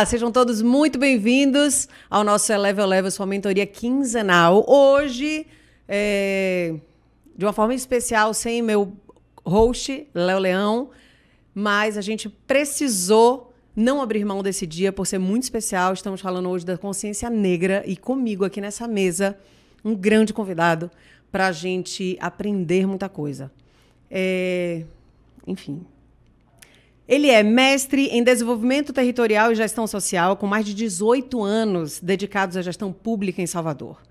Olá, sejam todos muito bem-vindos ao nosso Eleva, sua mentoria quinzenal. Hoje, de uma forma especial, sem meu host, Léo Leão, mas a gente precisou não abrir mão desse dia por ser muito especial. Estamos falando hoje da consciência negra e comigo aqui nessa mesa, um grande convidado para a gente aprender muita coisa. Enfim... Ele é mestre em desenvolvimento territorial e gestão social, com mais de 18 anos dedicados à gestão pública em Salvador.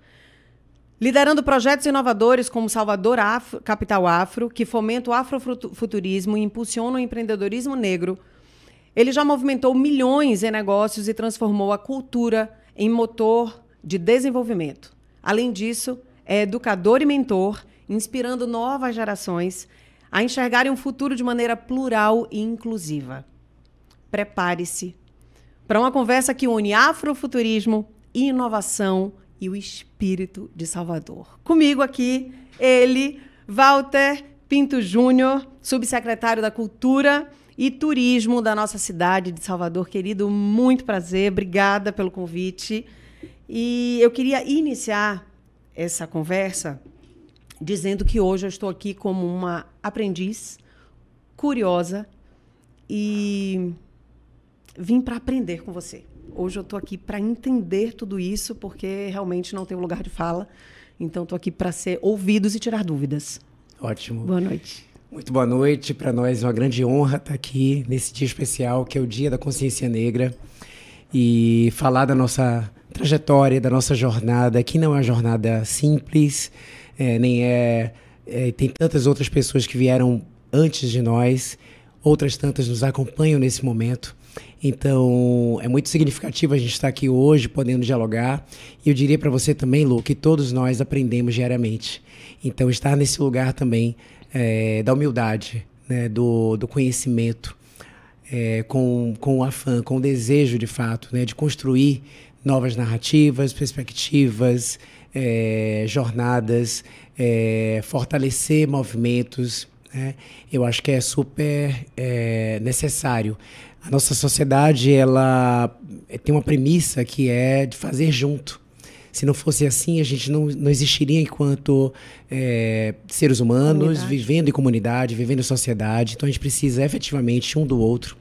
Liderando projetos inovadores como Salvador Capital Afro, que fomenta o afrofuturismo e impulsiona o empreendedorismo negro, ele já movimentou milhões em negócios e transformou a cultura em motor de desenvolvimento. Além disso, é educador e mentor, inspirando novas gerações a enxergarem um futuro de maneira plural e inclusiva. Prepare-se para uma conversa que une afrofuturismo, inovação e o espírito de Salvador. Comigo aqui, ele, Walter Pinto Júnior, subsecretário da Cultura e Turismo da nossa cidade de Salvador. Querido, muito prazer, obrigada pelo convite. E eu queria iniciar essa conversa dizendo que hoje eu estou aqui como uma aprendiz curiosa e vim para aprender com você. Hoje eu estou aqui para entender tudo isso, porque realmente não tenho lugar de fala. Então, estou aqui para ser ouvidos e tirar dúvidas. Ótimo. Boa noite. Muito boa noite. Para nós é uma grande honra estar aqui nesse dia especial, que é o Dia da Consciência Negra, e falar da nossa trajetória, da nossa jornada, que não é uma jornada simples, tem tantas outras pessoas que vieram antes de nós, outras tantas nos acompanham nesse momento. Então, é muito significativo a gente estar aqui hoje, podendo dialogar. E eu diria para você também, Lu, que todos nós aprendemos diariamente. Então, estar nesse lugar também da humildade, né, do conhecimento, com o afã, com o desejo, de fato, né, de construir novas narrativas, perspectivas, jornadas, fortalecer movimentos, né? Eu acho que é super necessário. A nossa sociedade, ela tem uma premissa que é de fazer junto. Se não fosse assim, a gente não existiria enquanto seres humanos, vivendo em comunidade, vivendo em sociedade. Então, a gente precisa efetivamente um do outro.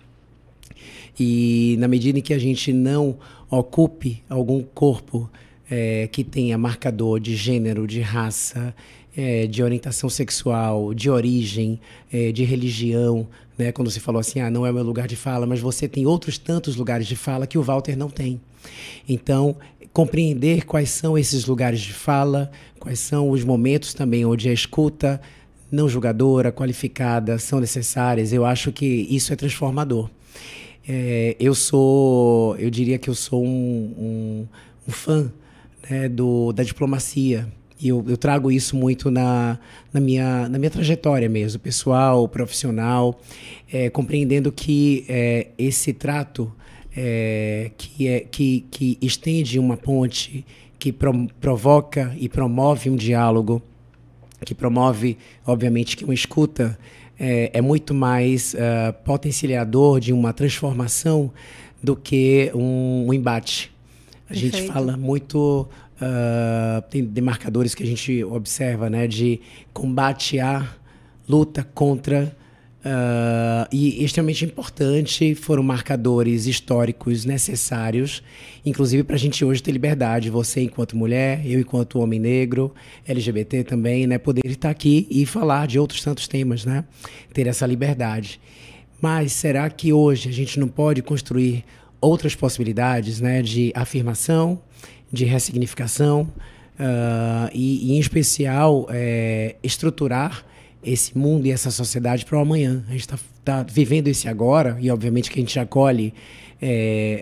E na medida em que a gente não ocupe algum corpo que tenha marcador de gênero, de raça, de orientação sexual, de origem, de religião, né? Quando você falou assim, não é o meu lugar de fala, mas você tem outros tantos lugares de fala que o Walter não tem. Então, compreender quais são esses lugares de fala, quais são os momentos também onde a escuta não julgadora, qualificada, são necessárias, eu acho que isso é transformador. Eu diria que eu sou um fã, né, da diplomacia. E eu trago isso muito na minha trajetória mesmo, pessoal, profissional, compreendendo que esse trato que estende uma ponte, que provoca e promove um diálogo, que promove, obviamente, que uma escuta é muito mais potencializador de uma transformação do que um embate. A Perfeito. Gente fala muito, tem demarcadores que a gente observa, né, de combatear, luta contra, e extremamente importante, foram marcadores históricos necessários, inclusive para a gente hoje ter liberdade, você enquanto mulher, eu enquanto homem negro, LGBT também, né, poder estar aqui e falar de outros tantos temas, né, ter essa liberdade. Mas será que hoje a gente não pode construir outras possibilidades, né, de afirmação, de ressignificação e em especial, estruturar esse mundo e essa sociedade para o amanhã? A gente está vivendo esse agora e, obviamente, que a gente já colhe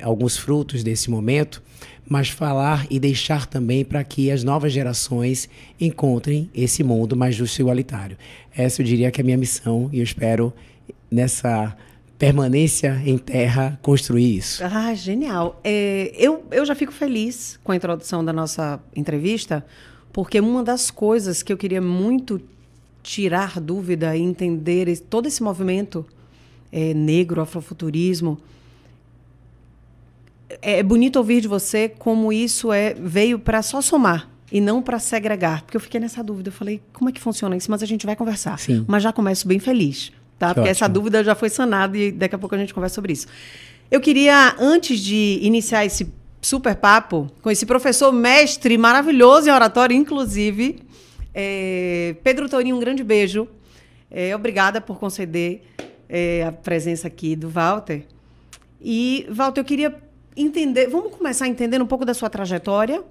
alguns frutos desse momento, mas falar e deixar também para que as novas gerações encontrem esse mundo mais justo e igualitário. Essa eu diria que é a minha missão e eu espero, nessa permanência em terra, construir isso. Ah, genial. Eu já fico feliz com a introdução da nossa entrevista, porque uma das coisas que eu queria muito tirar dúvida e entender todo esse movimento negro, afrofuturismo, é bonito ouvir de você como isso veio para só somar e não para segregar. Porque eu fiquei nessa dúvida. Eu falei, como é que funciona isso? Mas a gente vai conversar. Sim. Mas já começo bem feliz, tá? Porque essa dúvida já foi sanada e daqui a pouco a gente conversa sobre isso. Eu queria, antes de iniciar esse super papo, com esse professor mestre maravilhoso em oratório, inclusive, Pedro Tourinho, um grande beijo. Obrigada por conceder a presença aqui do Walter. E, Walter, eu queria entender, vamos começar entendendo um pouco da sua trajetória.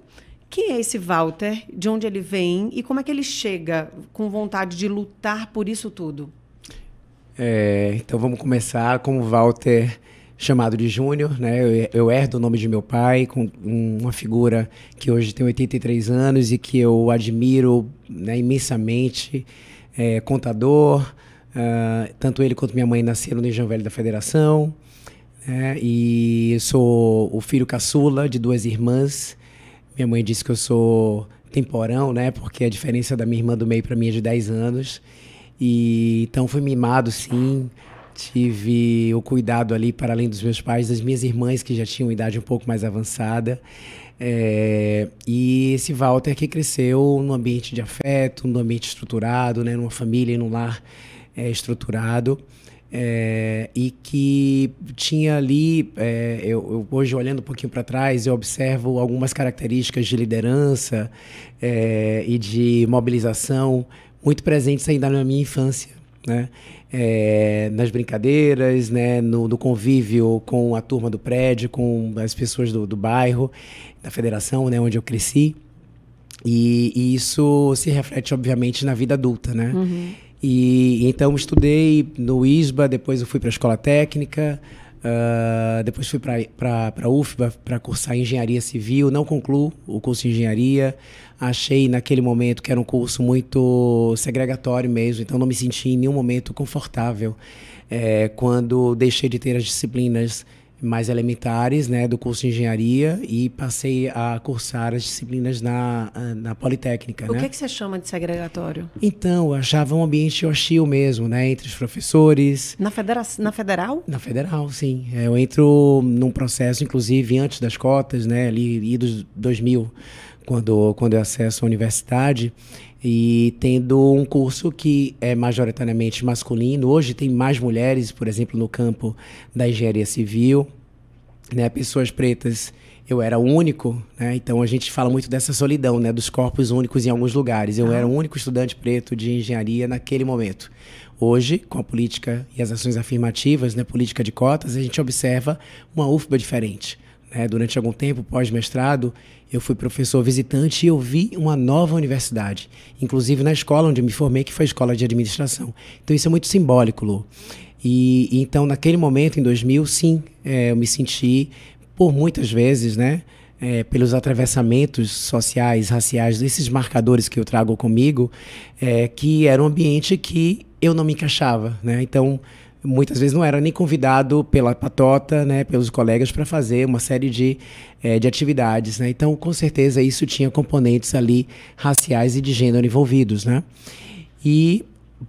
Quem é esse Walter? De onde ele vem? E como é que ele chega com vontade de lutar por isso tudo? Então, vamos começar com o Walter, chamado de Júnior, né? Eu herdo o nome de meu pai, com uma figura que hoje tem 83 anos e que eu admiro, né, imensamente. Contador, tanto ele quanto minha mãe nasceram no Engenho Velho da Federação. E sou o filho caçula de 2 irmãs. Minha mãe disse que eu sou temporão, né? Porque a diferença da minha irmã do meio para mim é de 10 anos. E então fui mimado, sim. Tive o cuidado ali, para além dos meus pais, das minhas irmãs que já tinham idade um pouco mais avançada. E esse Walter que cresceu num ambiente de afeto, num ambiente estruturado, né? Numa família e num lar estruturado. E que tinha ali, eu hoje olhando um pouquinho para trás, eu observo algumas características de liderança e de mobilização muito presentes ainda na minha infância, né? Nas brincadeiras, né? No convívio com a turma do prédio, com as pessoas do bairro, da federação, né? Onde eu cresci. E isso se reflete, obviamente, na vida adulta, né? Uhum. E então estudei no ISBA, depois eu fui para a escola técnica, depois fui para a UFBA para cursar engenharia civil. Não concluo o curso de engenharia, achei naquele momento que era um curso muito segregatório mesmo, então não me senti em nenhum momento confortável quando deixei de ter as disciplinas mais elementares, né, do curso de engenharia e passei a cursar as disciplinas na Politécnica. O que você chama de segregatório? Então, eu achava um ambiente hostil mesmo, né, entre os professores. Na Federal? Na Federal, sim. Eu entro num processo, inclusive, antes das cotas, né, ali dos 2000, quando eu acesso a universidade, e tendo um curso que é majoritariamente masculino. Hoje tem mais mulheres, por exemplo, no campo da engenharia civil, né? Pessoas pretas, eu era o único, né? Então a gente fala muito dessa solidão, né? Dos corpos únicos em alguns lugares. Eu era o único estudante preto de engenharia naquele momento. Hoje, com a política e as ações afirmativas, né? Política de cotas, a gente observa uma UFBA diferente. Durante algum tempo, pós-mestrado, eu fui professor visitante e eu vi uma nova universidade, inclusive na escola onde eu me formei, que foi a Escola de Administração. Então isso é muito simbólico, Lu. E então, naquele momento, em 2000, sim, eu me senti, por muitas vezes, né, pelos atravessamentos sociais, raciais, desses marcadores que eu trago comigo, que era um ambiente que eu não me encaixava, né? Então, muitas vezes não era nem convidado pela patota, né, pelos colegas, para fazer uma série de atividades, né? Então, com certeza, isso tinha componentes ali raciais e de gênero envolvidos, né? E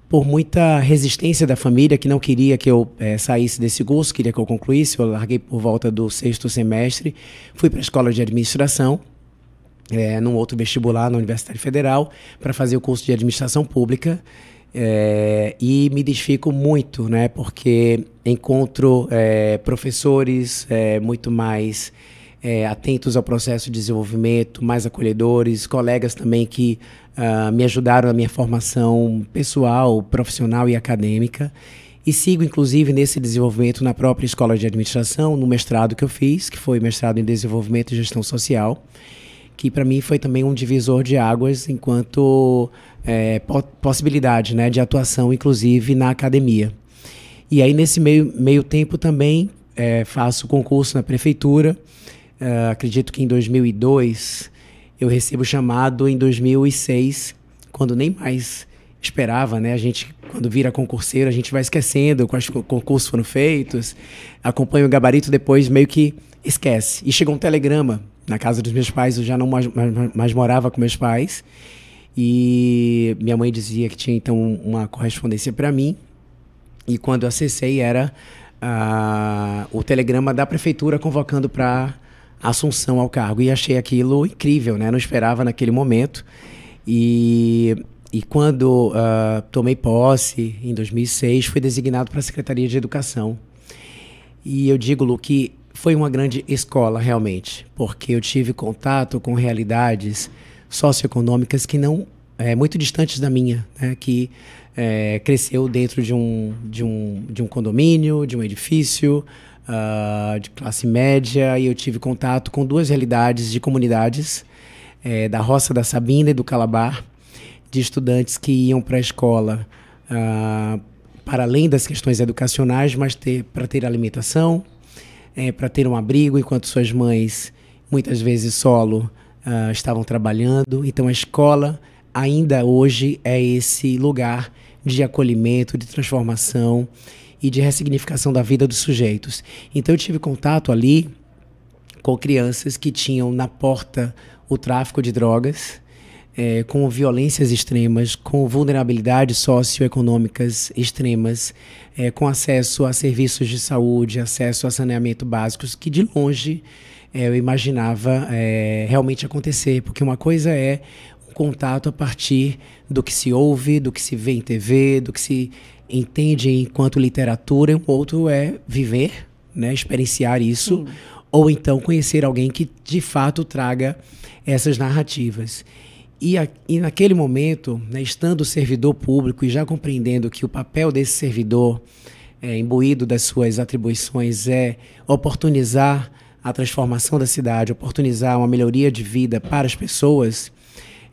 por muita resistência da família, que não queria que eu saísse desse curso, queria que eu concluísse, eu larguei por volta do 6º semestre, fui para a Escola de Administração, num outro vestibular na Universidade Federal, para fazer o curso de Administração Pública. E me identifico muito, né, porque encontro professores muito mais atentos ao processo de desenvolvimento, mais acolhedores, colegas também que me ajudaram na minha formação pessoal, profissional e acadêmica. E sigo, inclusive, nesse desenvolvimento na própria Escola de Administração, no mestrado que eu fiz, que foi mestrado em Desenvolvimento e Gestão Social, que para mim foi também um divisor de águas enquanto possibilidade, né, de atuação, inclusive, na academia. E aí, nesse meio tempo também, faço concurso na prefeitura. Acredito que em 2002, eu recebo chamado em 2006, quando nem mais esperava, né? A gente, quando vira concurseiro, a gente vai esquecendo quais concursos foram feitos, acompanha o gabarito, depois meio que esquece. E chegou um telegrama na casa dos meus pais, eu já não mais morava com meus pais, e minha mãe dizia que tinha então uma correspondência para mim, e quando eu acessei era o telegrama da prefeitura convocando para assunção ao cargo. E achei aquilo incrível, né? Não esperava naquele momento. E quando tomei posse, em 2006, fui designado para a Secretaria de Educação. E eu digo, Lu, que foi uma grande escola, realmente, porque eu tive contato com realidades socioeconômicas que não muito distantes da minha, né? Que cresceu dentro de um condomínio, de um edifício, de classe média, e eu tive contato com duas realidades de comunidades, da Roça da Sabina e do Calabar, de estudantes que iam para a escola para além das questões educacionais, mas para ter alimentação, para ter um abrigo, enquanto suas mães, muitas vezes solo, estavam trabalhando. Então a escola ainda hoje é esse lugar de acolhimento, de transformação e de ressignificação da vida dos sujeitos. Então eu tive contato ali com crianças que tinham na porta o tráfico de drogas, com violências extremas, com vulnerabilidades socioeconômicas extremas, com acesso a serviços de saúde, acesso a saneamento básicos, que de longe eu imaginava realmente acontecer, porque uma coisa é um contato a partir do que se ouve, do que se vê em TV, do que se entende enquanto literatura, e um outro é viver, né, experienciar isso, sim, ou então conhecer alguém que de fato traga essas narrativas. E naquele momento, né, estando servidor público e já compreendendo que o papel desse servidor, imbuído das suas atribuições, é oportunizar a transformação da cidade, oportunizar uma melhoria de vida para as pessoas,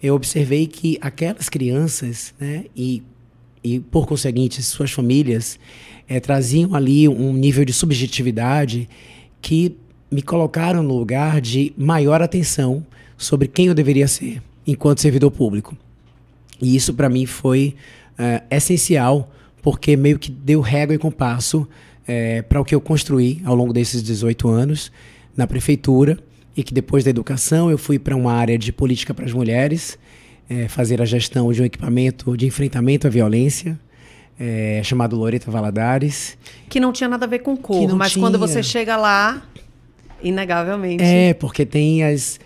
eu observei que aquelas crianças, né, e por conseguinte suas famílias, traziam ali um nível de subjetividade que me colocaram no lugar de maior atenção sobre quem eu deveria ser enquanto servidor público. E isso para mim foi essencial, porque meio que deu régua e compasso para o que eu construí ao longo desses 18 anos na prefeitura, e que depois da educação eu fui para uma área de política para as mulheres, fazer a gestão de um equipamento de enfrentamento à violência, chamado Loreta Valadares. Que não tinha nada a ver com cor, mas tinha. Quando você chega lá, inegavelmente... porque tem as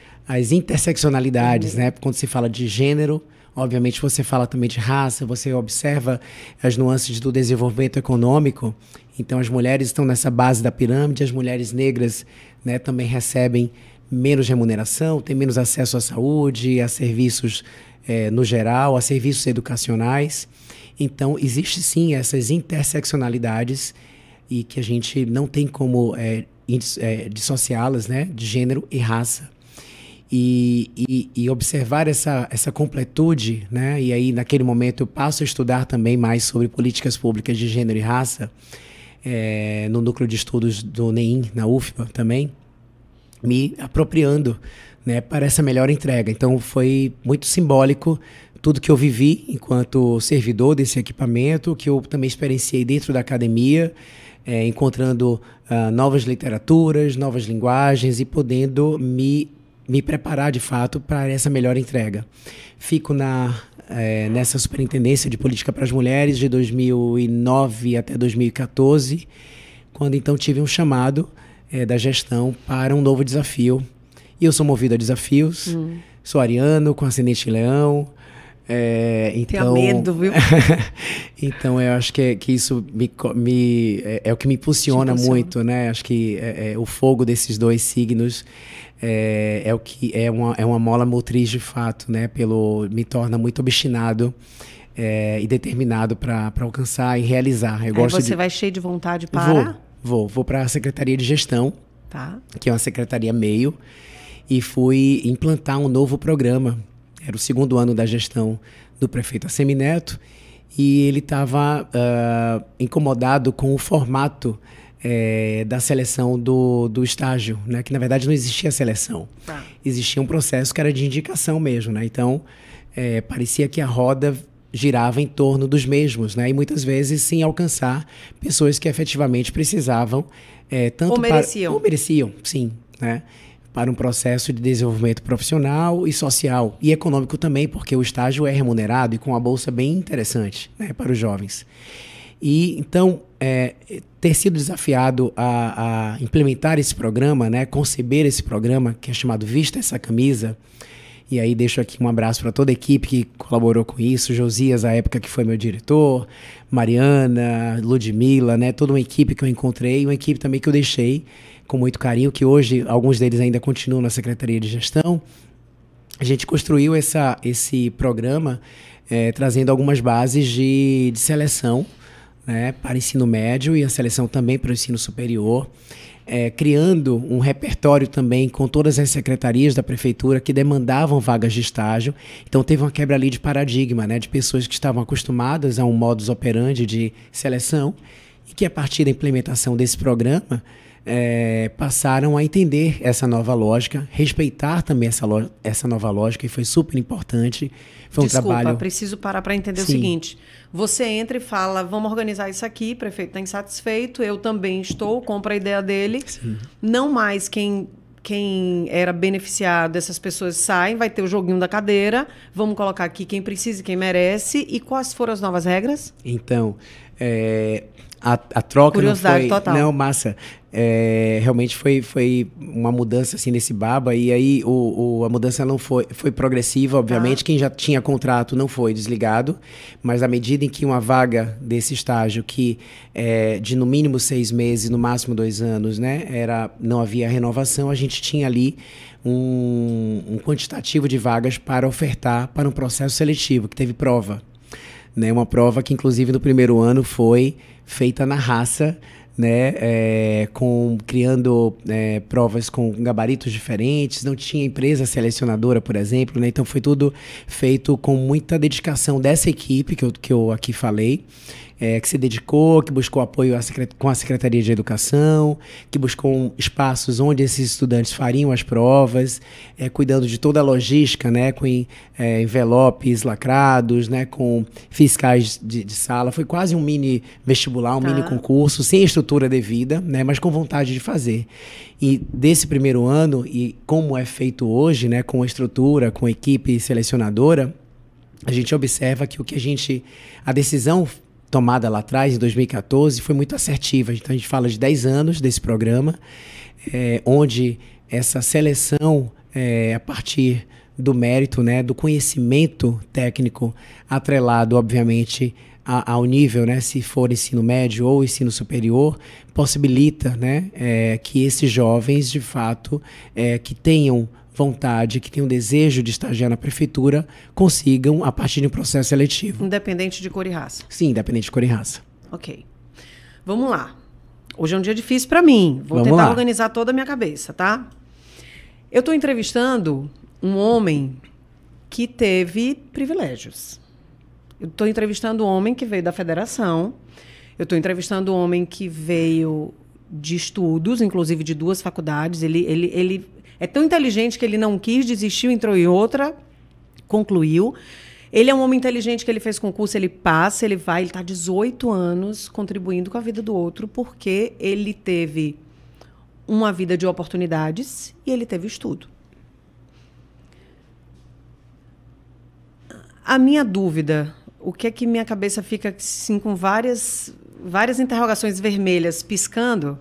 interseccionalidades, né? Quando se fala de gênero, obviamente você fala também de raça, você observa as nuances do desenvolvimento econômico. Então as mulheres estão nessa base da pirâmide, as mulheres negras, né, também recebem menos remuneração, têm menos acesso à saúde, a serviços no geral, a serviços educacionais. Então existe sim essas interseccionalidades e que a gente não tem como dissociá-las, né, de gênero e raça. E observar essa completude, né? E aí naquele momento eu passo a estudar também mais sobre políticas públicas de gênero e raça, no núcleo de estudos do NEIM, na UFBA também, me apropriando, né, para essa melhor entrega. Então foi muito simbólico tudo que eu vivi enquanto servidor desse equipamento, que eu também experienciei dentro da academia, encontrando novas literaturas, novas linguagens e podendo me preparar de fato para essa melhor entrega. Fico nessa superintendência de política para as mulheres de 2009 até 2014, quando então tive um chamado da gestão para um novo desafio. E eu sou movido a desafios, sou ariano, com ascendente em leão. Tenha medo, viu? Então eu acho que isso é o que me impulsiona muito, né? Acho que o fogo desses dois signos é o que é uma mola motriz de fato, né? Me torna muito obstinado e determinado para alcançar e realizar. Você vai cheio de vontade para? Vou para a Secretaria de Gestão, tá, que é uma secretaria meio, e fui implantar um novo programa. Era o segundo ano da gestão do prefeito Assemineto, e ele estava incomodado com o formato da seleção do estágio, né? Que na verdade não existia seleção. Tá. Existia um processo que era de indicação mesmo, né? Então parecia que a roda girava em torno dos mesmos, né? E muitas vezes sem alcançar pessoas que efetivamente precisavam tanto ou mereciam, sim, né? Para um processo de desenvolvimento profissional e social e econômico também, porque o estágio é remunerado e com uma bolsa bem interessante, né, para os jovens. E então ter sido desafiado a implementar esse programa, né, conceber esse programa, que é chamado Vista Essa Camisa, e aí deixo aqui um abraço para toda a equipe que colaborou com isso, Josias, à época que foi meu diretor, Mariana, Ludmila, né, toda uma equipe que eu encontrei, uma equipe também que eu deixei com muito carinho, que hoje alguns deles ainda continuam na Secretaria de Gestão. A gente construiu esse programa trazendo algumas bases de seleção, né, para ensino médio e a seleção também para o ensino superior, criando um repertório também com todas as secretarias da prefeitura que demandavam vagas de estágio. Então teve uma quebra ali de paradigma, né, de pessoas que estavam acostumadas a um modus operandi de seleção e que a partir da implementação desse programa passaram a entender essa nova lógica, respeitar também essa nova lógica, e foi super importante. Foi Desculpa, um trabalho... preciso parar para entender. Sim. O seguinte, você entra e fala, vamos organizar isso aqui, o prefeito está insatisfeito, eu também estou, compra a ideia dele. Sim. Não mais quem era beneficiado, essas pessoas saem, vai ter o joguinho da cadeira, vamos colocar aqui quem precisa e quem merece. E quais foram as novas regras? Então, a troca curiosidade não foi... total. Não, massa. Realmente foi uma mudança assim nesse baba, e aí a mudança não foi progressiva, obviamente. Quem já tinha contrato não foi desligado, mas à medida em que uma vaga desse estágio, que de no mínimo 6 meses, no máximo 2 anos, né, não havia renovação, a gente tinha ali um quantitativo de vagas para ofertar para um processo seletivo, que teve prova, né, uma prova que inclusive no primeiro ano foi feita na raça, né, criando provas com gabaritos diferentes, não tinha empresa selecionadora, por exemplo, né, então foi tudo feito com muita dedicação dessa equipe que eu aqui falei, que se dedicou, que buscou apoio com a Secretaria de Educação, que buscou espaços onde esses estudantes fariam as provas, cuidando de toda a logística, né, com envelopes lacrados, né, com fiscais de sala. Foi quase um mini vestibular, um mini concurso, sem estrutura devida, né, mas com vontade de fazer. E desse primeiro ano, e como é feito hoje, né, com a estrutura, com a equipe selecionadora, a gente observa que a decisão tomada lá atrás, em 2014, foi muito assertiva. Então, a gente fala de 10 anos desse programa, onde essa seleção, a partir do mérito, né, do conhecimento técnico, atrelado, obviamente, ao nível, né, se for ensino médio ou ensino superior, possibilita, né, que esses jovens, de fato, que tenham vontade, que tenham desejo de estagiar na prefeitura, consigam a partir de um processo seletivo. Independente de cor e raça? Sim, independente de cor e raça. Ok. Vamos lá. Hoje é um dia difícil para mim. Vou tentar organizar toda a minha cabeça, tá? Eu estou entrevistando um homem que teve privilégios. Eu estou entrevistando um homem que veio da federação. Eu estou entrevistando um homem que veio de estudos, inclusive de 2 faculdades. Ele é tão inteligente que ele não quis, desistiu, entrou em outra, concluiu. Ele é um homem inteligente que ele fez concurso, ele passa, ele vai, ele está há 18 anos contribuindo com a vida do outro, porque ele teve uma vida de oportunidades e ele teve estudo. A minha dúvida, o que é que minha cabeça fica assim, com várias interrogações vermelhas piscando...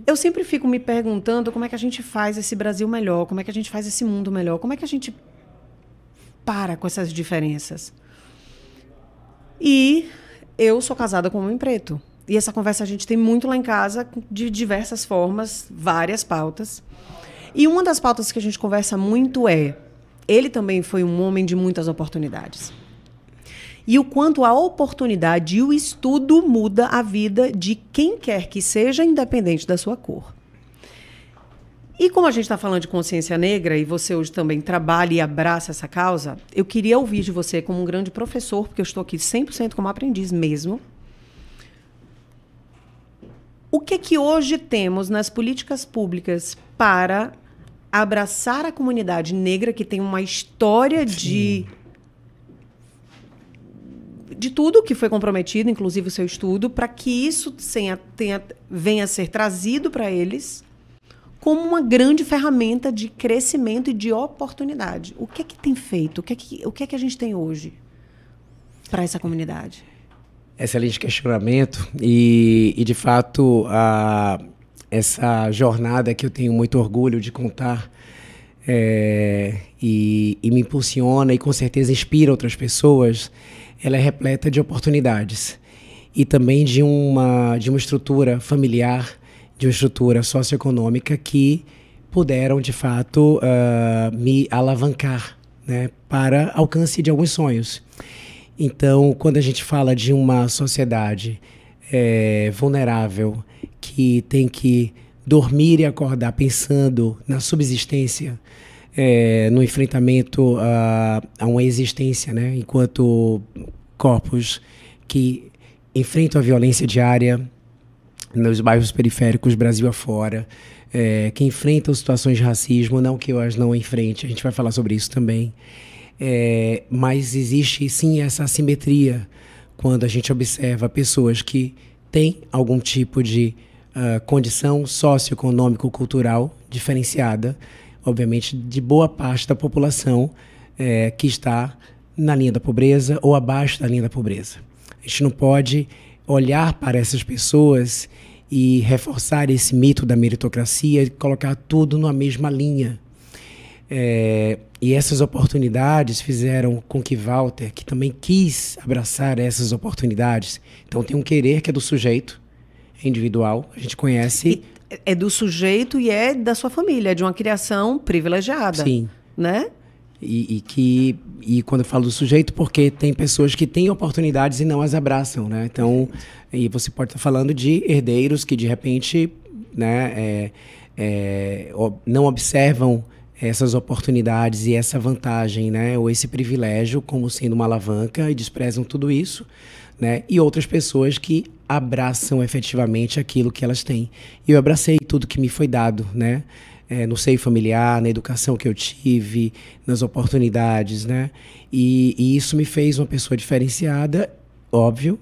Eu sempre fico me perguntando como é que a gente faz esse Brasil melhor, como é que a gente faz esse mundo melhor, como é que a gente para com essas diferenças. E eu sou casada com um homem preto. E essa conversa a gente tem muito lá em casa, de diversas formas, várias pautas. E uma das pautas que a gente conversa muito ele também foi um homem de muitas oportunidades. E o quanto a oportunidade e o estudo muda a vida de quem quer que seja, independente da sua cor. E como a gente está falando de consciência negra, e você hoje também trabalha e abraça essa causa, eu queria ouvir de você como um grande professor, porque eu estou aqui 100% como aprendiz mesmo. O que hoje temos nas políticas públicas para abraçar a comunidade negra, que tem uma história de tudo que foi comprometido, inclusive o seu estudo, para que isso venha a ser trazido para eles como uma grande ferramenta de crescimento e de oportunidade. O que é que tem feito? O que é que a gente tem hoje para essa comunidade? Excelente questionamento e de fato, essa jornada que eu tenho muito orgulho de contar e me impulsiona e com certeza inspira outras pessoas, ela é repleta de oportunidades e também de uma estrutura familiar, de uma estrutura socioeconômica que puderam, de fato, me alavancar, né, para alcance de alguns sonhos. Então, quando a gente fala de uma sociedade vulnerável, que tem que dormir e acordar pensando na subsistência, no enfrentamento a uma existência, né, enquanto corpos que enfrentam a violência diária nos bairros periféricos, Brasil afora, que enfrentam situações de racismo, não que eu as não enfrente, a gente vai falar sobre isso também. Mas existe sim essa assimetria quando a gente observa pessoas que têm algum tipo de condição socioeconômico-cultural diferenciada, obviamente de boa parte da população que está na linha da pobreza ou abaixo da linha da pobreza. A gente não pode olhar para essas pessoas e reforçar esse mito da meritocracia e colocar tudo na mesma linha. E essas oportunidades fizeram com que Walter, que também quis abraçar essas oportunidades, então tem um querer que é do sujeito, é individual, a gente conhece... É do sujeito e é da sua família, é de uma criação privilegiada. Sim. Né? E quando eu falo do sujeito, porque tem pessoas que têm oportunidades e não as abraçam, né? Então, e você pode estar falando de herdeiros que, de repente, né, não observam essas oportunidades e essa vantagem, né, ou esse privilégio como sendo uma alavanca e desprezam tudo isso, né? E outras pessoas que abraçam efetivamente aquilo que elas têm. E eu abracei tudo que me foi dado, né? No seio familiar, na educação que eu tive, nas oportunidades, né? E isso me fez uma pessoa diferenciada, óbvio,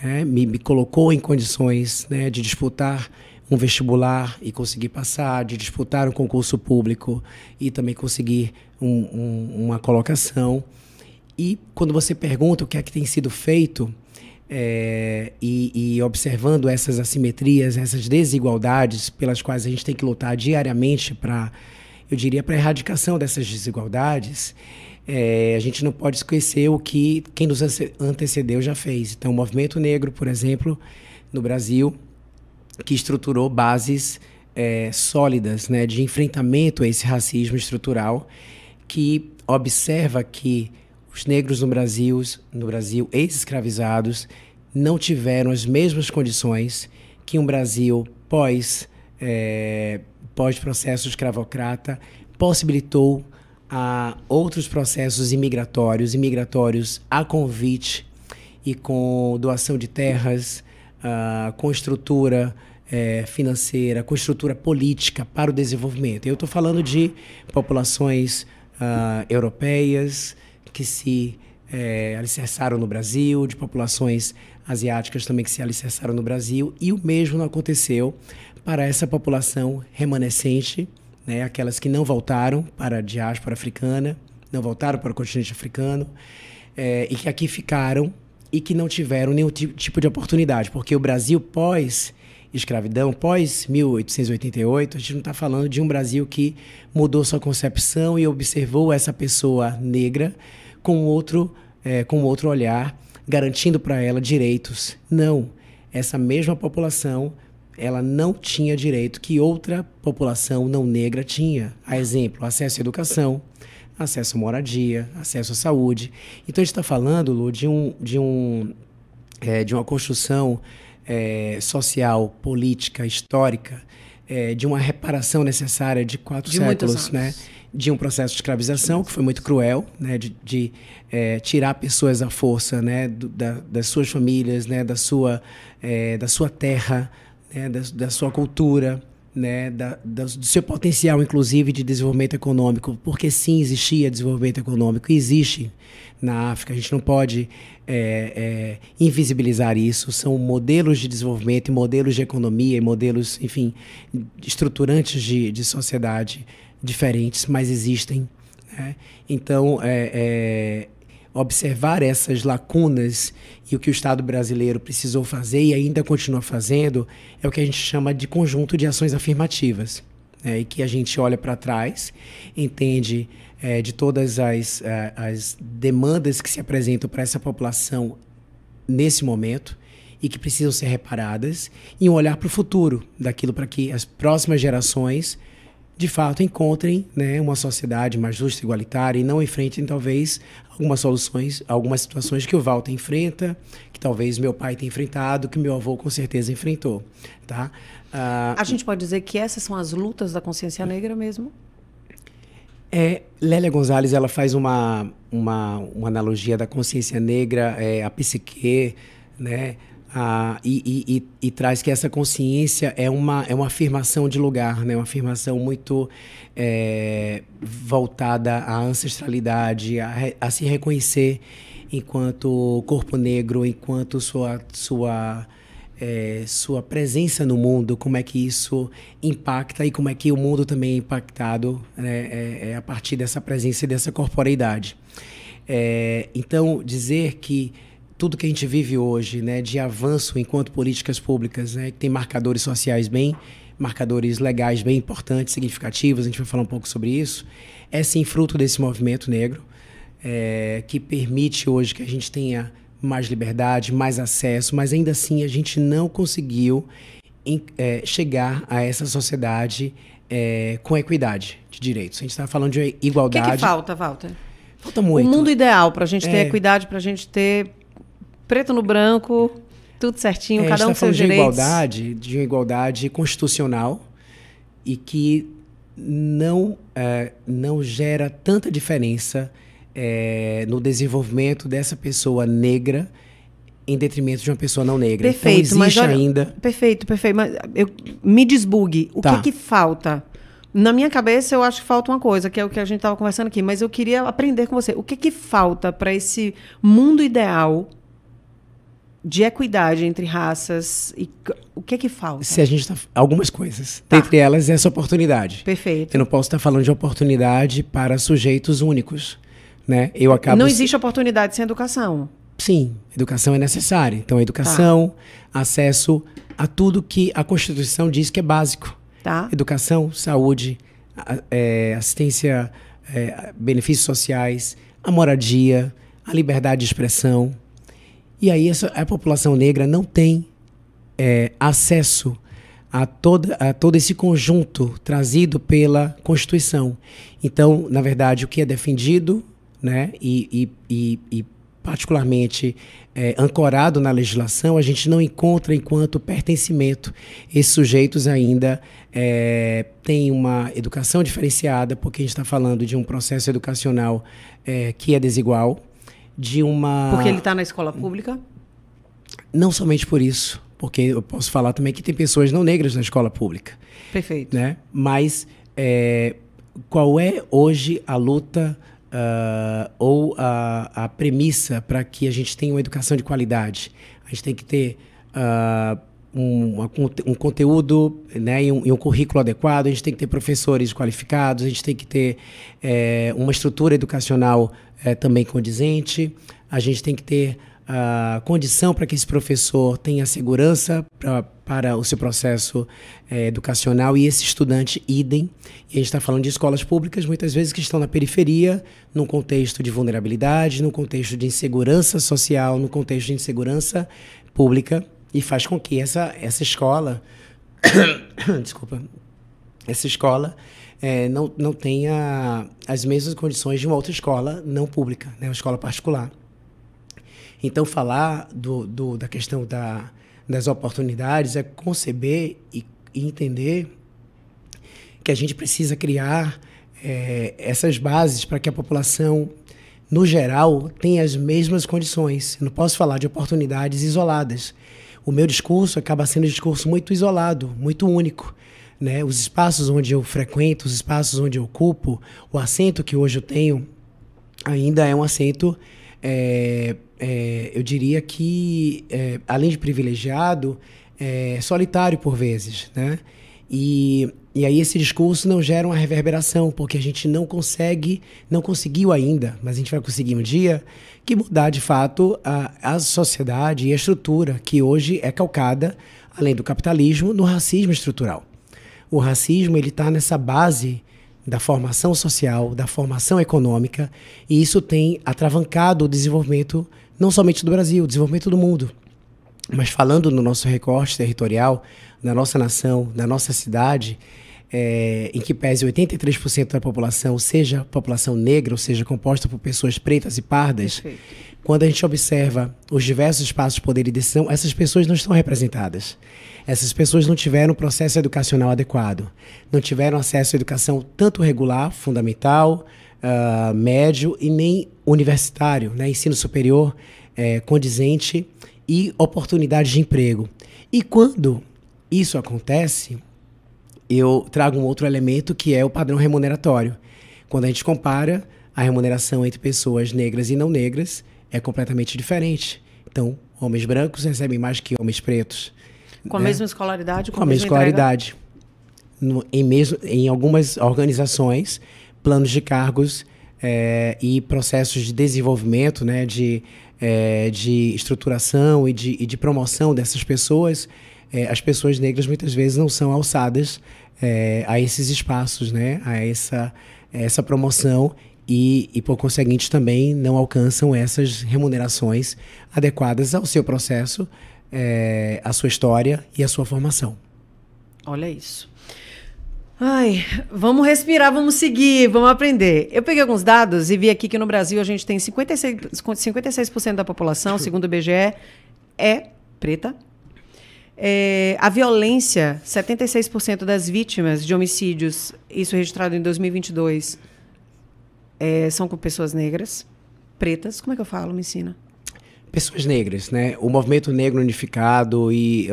né? Me colocou em condições, né, de disputar um vestibular e conseguir passar, de disputar um concurso público e também conseguir uma colocação. E quando você pergunta o que é que tem sido feito, e observando essas assimetrias, essas desigualdades pelas quais a gente tem que lutar diariamente para, eu diria, para a erradicação dessas desigualdades, a gente não pode esquecer o que quem nos antecedeu já fez. Então, o Movimento Negro, por exemplo, no Brasil, que estruturou bases sólidas, né, de enfrentamento a esse racismo estrutural, que observa que os negros no Brasil ex-escravizados, não tiveram as mesmas condições que um Brasil pós-processo escravocrata possibilitou a outros processos imigratórios a convite e com doação de terras, com estrutura financeira, com estrutura política para o desenvolvimento. Eu estou falando de populações europeias, que se alicerçaram no Brasil, de populações asiáticas também que se alicerçaram no Brasil, e o mesmo não aconteceu para essa população remanescente, né, aquelas que não voltaram para a diáspora africana, não voltaram para o continente africano, e que aqui ficaram e que não tiveram nenhum tipo de oportunidade, porque o Brasil pós-escravidão, pós-1888, a gente não está falando de um Brasil que mudou sua concepção e observou essa pessoa negra com outro olhar, garantindo para ela direitos. Não, essa mesma população, ela não tinha direito que outra população não negra tinha. A exemplo, acesso à educação, acesso à moradia, acesso à saúde. Então a gente está falando, Lu, de uma construção social, política, histórica, de uma reparação necessária de 4 séculos, né? De um processo de escravização que foi muito cruel, né? de tirar pessoas à força, né? Das suas famílias, né? da sua terra, né? da sua cultura, né? Do seu potencial, inclusive, de desenvolvimento econômico, porque sim, existia desenvolvimento econômico, e existe na África, a gente não pode invisibilizar isso. São modelos de desenvolvimento, e modelos de economia, e modelos, enfim, estruturantes de sociedade diferentes, mas existem, né? Então, observar essas lacunas e o que o Estado brasileiro precisou fazer e ainda continua fazendo é o que a gente chama de conjunto de ações afirmativas, né? E que a gente olha para trás, entende de todas as demandas que se apresentam para essa população nesse momento e que precisam ser reparadas, e um olhar para o futuro, daquilo para que as próximas gerações de fato encontrem, né, uma sociedade mais justa e igualitária e não enfrentem talvez algumas soluções, algumas situações que o Walter enfrenta, que talvez meu pai tenha enfrentado, que meu avô com certeza enfrentou, tá? A gente pode dizer que essas são as lutas da consciência negra mesmo? Lélia Gonzalez, ela faz uma analogia da consciência negra, a psique, né? E traz que essa consciência é uma afirmação de lugar, né? Uma afirmação muito voltada à ancestralidade, a se reconhecer enquanto corpo negro, enquanto sua presença no mundo, como é que isso impacta e como é que o mundo também é impactado, né, a partir dessa presença e dessa corporeidade. Então, dizer que tudo que a gente vive hoje, né, de avanço enquanto políticas públicas, né, que tem marcadores sociais marcadores legais bem importantes, significativos, a gente vai falar um pouco sobre isso, é sim fruto desse movimento negro, que permite hoje que a gente tenha mais liberdade, mais acesso, mas ainda assim a gente não conseguiu chegar a essa sociedade com equidade de direitos. A gente está falando de igualdade. O que falta, Walter? Falta muito. O mundo ideal para a gente ter equidade, para a gente ter preto no branco, tudo certinho, cada um com seus direitos. De uma igualdade constitucional e que não gera tanta diferença no desenvolvimento dessa pessoa negra em detrimento de uma pessoa não negra. Perfeito, então existe ainda... Perfeito. Mas me desbugue. O que falta? Na minha cabeça, eu acho que falta uma coisa, que é o que a gente estava conversando aqui, mas eu queria aprender com você. O que falta para esse mundo ideal de equidade entre raças? E o que falta? Se a gente algumas coisas. Tá. Dentre elas, essa oportunidade. Perfeito. Eu não posso estar falando de oportunidade para sujeitos únicos, né? Não existe oportunidade sem educação. Sim, educação é necessária. Então, educação, acesso a tudo que a Constituição diz que é básico. Tá. Educação, saúde, assistência, benefícios sociais, a moradia, a liberdade de expressão. E aí a população negra não tem acesso a todo esse conjunto trazido pela Constituição. Então, na verdade, o que é defendido, né, e particularmente ancorado na legislação, a gente não encontra enquanto pertencimento. Esses sujeitos ainda têm uma educação diferenciada, porque a gente está falando de um processo educacional que é desigual, Porque ele está na escola pública? Não somente por isso, porque eu posso falar também que tem pessoas não negras na escola pública. Perfeito. Né? Mas qual é hoje a luta ou a premissa para que a gente tenha uma educação de qualidade? A gente tem que ter um conteúdo, né, e um currículo adequado, a gente tem que ter professores qualificados, a gente tem que ter uma estrutura educacional também condizente, a gente tem que ter condição para que esse professor tenha segurança para o seu processo educacional e esse estudante idem. E a gente está falando de escolas públicas, muitas vezes que estão na periferia, num contexto de vulnerabilidade, num contexto de insegurança social, num contexto de insegurança pública, e faz com que essa escola, desculpa, essa escola não tenha as mesmas condições de uma outra escola não pública, né, uma escola particular. Então, falar da questão das oportunidades é conceber e entender que a gente precisa criar essas bases para que a população, no geral, tenha as mesmas condições. Eu não posso falar de oportunidades isoladas. O meu discurso acaba sendo um discurso muito isolado, muito único, né? Os espaços onde eu frequento, os espaços onde eu ocupo, o assento que hoje eu tenho, ainda é um assento... eu diria que, além de privilegiado, solitário por vezes, né? E E aí esse discurso não gera uma reverberação, porque a gente não conseguiu ainda, mas a gente vai conseguir um dia, que mudar de fato a sociedade e a estrutura que hoje é calcada, além do capitalismo, no racismo estrutural. O racismo ele está nessa base da formação social, da formação econômica, e isso tem atravancado o desenvolvimento não somente do Brasil, o desenvolvimento do mundo. Mas falando no nosso recorte territorial, da nossa nação, da nossa cidade, em que pese 83% da população seja população negra, ou seja, composta por pessoas pretas e pardas, perfeito. Quando a gente observa os diversos espaços de poder e decisão, essas pessoas não estão representadas. Essas pessoas não tiveram um processo educacional adequado, não tiveram acesso à educação tanto regular, fundamental, médio e nem universitário, né? Ensino superior condizente e oportunidades de emprego. E quando isso acontece, eu trago um outro elemento que é o padrão remuneratório. Quando a gente compara a remuneração entre pessoas negras e não negras, é completamente diferente. Então, homens brancos recebem mais que homens pretos. Com a mesma escolaridade? Com a mesma escolaridade. Em algumas organizações, planos de cargos e processos de desenvolvimento, né, de estruturação e de promoção dessas pessoas, as pessoas negras muitas vezes não são alçadas a esses espaços, né, a essa promoção e, por conseguinte, também não alcançam essas remunerações adequadas ao seu processo, à sua história e à sua formação. Olha isso. Ai, vamos respirar, vamos seguir, vamos aprender. Eu peguei alguns dados e vi aqui que no Brasil a gente tem 56% da população, segundo o IBGE, é preta. A violência, 76% das vítimas de homicídios, isso registrado em 2022, são com pessoas negras, pretas. Como é que eu falo? Me ensina. Pessoas negras, né? O Movimento Negro Unificado e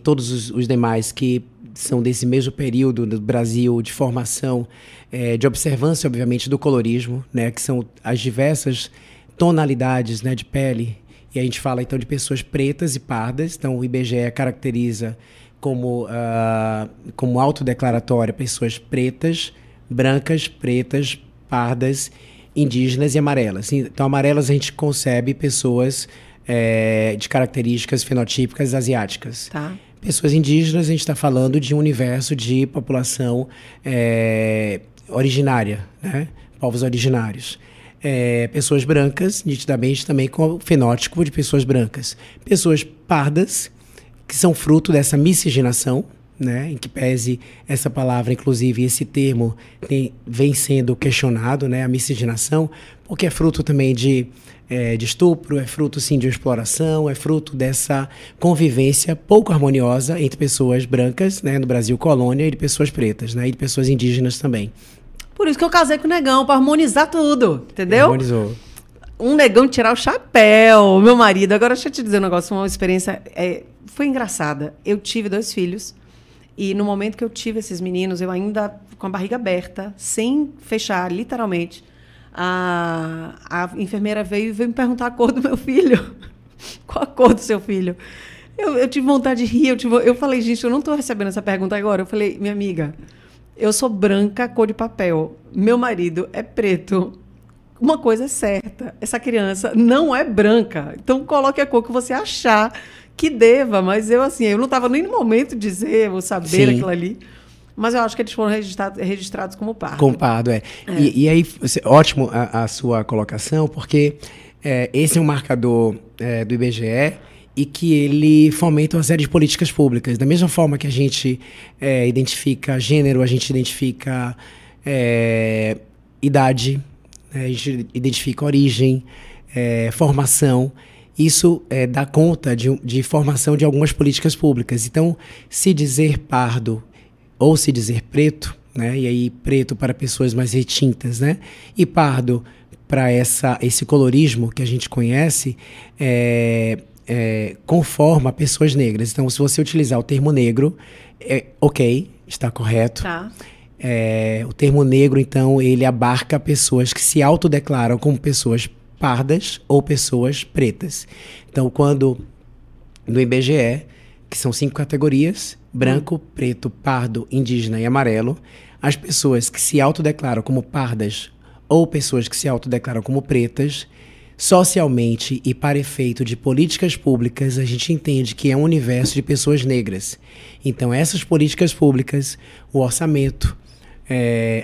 todos os demais que são desse mesmo período do Brasil de formação, de observância, obviamente, do colorismo, né? Que são as diversas tonalidades, né, de pele. E a gente fala, então, de pessoas pretas e pardas. Então, o IBGE caracteriza como autodeclaratória pessoas pretas, brancas, pretas, pardas, indígenas e amarelas. Então, amarelas a gente concebe pessoas de características fenotípicas asiáticas. Tá. Pessoas indígenas, a gente está falando de um universo de população originária, né? Povos originários. Pessoas brancas, nitidamente também com o fenótipo de pessoas brancas. Pessoas pardas, que são fruto dessa miscigenação, né? Em que pese essa palavra, inclusive esse termo, vem sendo questionado, né? A miscigenação, porque é fruto também de estupro, é fruto sim de exploração, é fruto dessa convivência pouco harmoniosa entre pessoas brancas, né, no Brasil colônia, e de pessoas pretas, né, e de pessoas indígenas também. Por isso que eu casei com o negão, para harmonizar tudo, entendeu? Harmonizou. Um negão tirar o chapéu, meu marido. Agora, deixa eu te dizer um negócio, uma experiência foi engraçada. Eu tive 2 filhos e no momento que eu tive esses meninos, eu ainda com a barriga aberta, sem fechar, literalmente, a enfermeira veio me perguntar a cor do meu filho. Qual a cor do seu filho? Eu tive vontade de rir. Eu falei, gente, eu não estou recebendo essa pergunta agora. Eu falei, minha amiga, eu sou branca, cor de papel. Meu marido é preto. Uma coisa é certa, essa criança não é branca. Então, coloque a cor que você achar que deva. Mas eu não estava nem no momento de dizer ou saber aquilo ali. Mas eu acho que eles foram registrados como pardo. Como pardo, E aí, ótimo a sua colocação, porque esse é um marcador do IBGE e que ele fomenta uma série de políticas públicas. Da mesma forma que a gente identifica gênero, a gente identifica idade, a gente identifica origem, formação. Isso dá conta de formação de algumas políticas públicas. Então, se dizer pardo ou se dizer preto, né? E aí preto para pessoas mais retintas, né? E pardo para esse colorismo que a gente conhece, conforma pessoas negras. Então, se você utilizar o termo negro, ok, está correto. Tá. O termo negro, então, ele abarca pessoas que se autodeclaram como pessoas pardas ou pessoas pretas. Então, quando no IBGE, que são 5 categorias, branco, preto, pardo, indígena e amarelo, as pessoas que se autodeclaram como pardas ou pessoas que se autodeclaram como pretas, socialmente e para efeito de políticas públicas, a gente entende que é um universo de pessoas negras. Então, essas políticas públicas, o orçamento,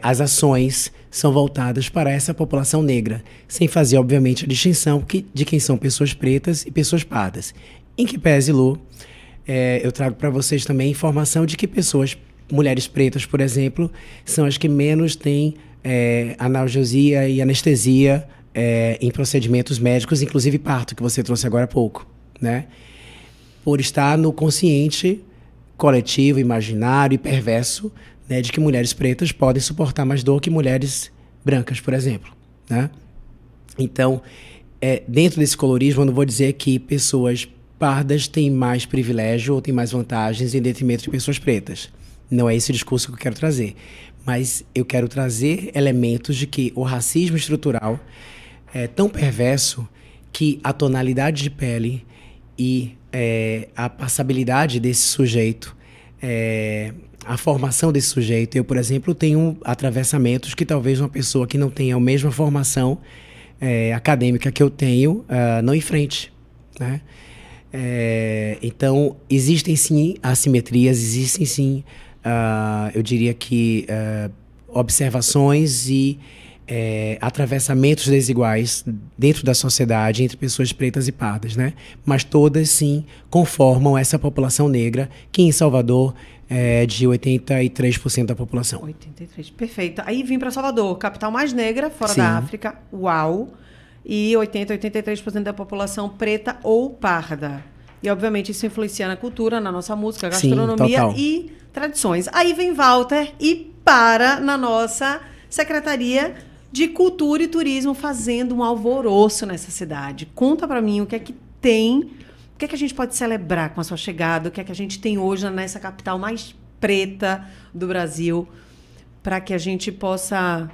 as ações são voltadas para essa população negra, sem fazer, obviamente, a distinção de quem são pessoas pretas e pessoas pardas. Em que pese, Lu, eu trago para vocês também a informação de que mulheres pretas, por exemplo, são as que menos têm analgesia e anestesia em procedimentos médicos, inclusive parto, que você trouxe agora há pouco, né? Por estar no consciente coletivo, imaginário e perverso, né, de que mulheres pretas podem suportar mais dor que mulheres brancas, por exemplo, né? Então, dentro desse colorismo, eu não vou dizer que pessoas pardas têm mais privilégio ou têm mais vantagens em detrimento de pessoas pretas. Não é esse o discurso que eu quero trazer. Mas eu quero trazer elementos de que o racismo estrutural é tão perverso que a tonalidade de pele e a passabilidade desse sujeito, a formação desse sujeito. Eu, por exemplo, tenho atravessamentos que talvez uma pessoa que não tenha a mesma formação acadêmica que eu tenho não enfrente, né? Então, existem sim assimetrias, existem sim, eu diria que observações e atravessamentos desiguais dentro da sociedade entre pessoas pretas e pardas, né? Mas todas sim conformam essa população negra, que em Salvador é de 83% da população. 83, perfeito. Aí vim para Salvador, capital mais negra, fora Sim. da África, uau! E 83% da população preta ou parda. E, obviamente, isso influencia na cultura, na nossa música, gastronomia e tradições. Aí vem Walter e para na nossa Secretaria de Cultura e Turismo, fazendo um alvoroço nessa cidade. Conta para mim o que é que tem, o que é que a gente pode celebrar com a sua chegada, o que é que a gente tem hoje nessa capital mais preta do Brasil, para que a gente possa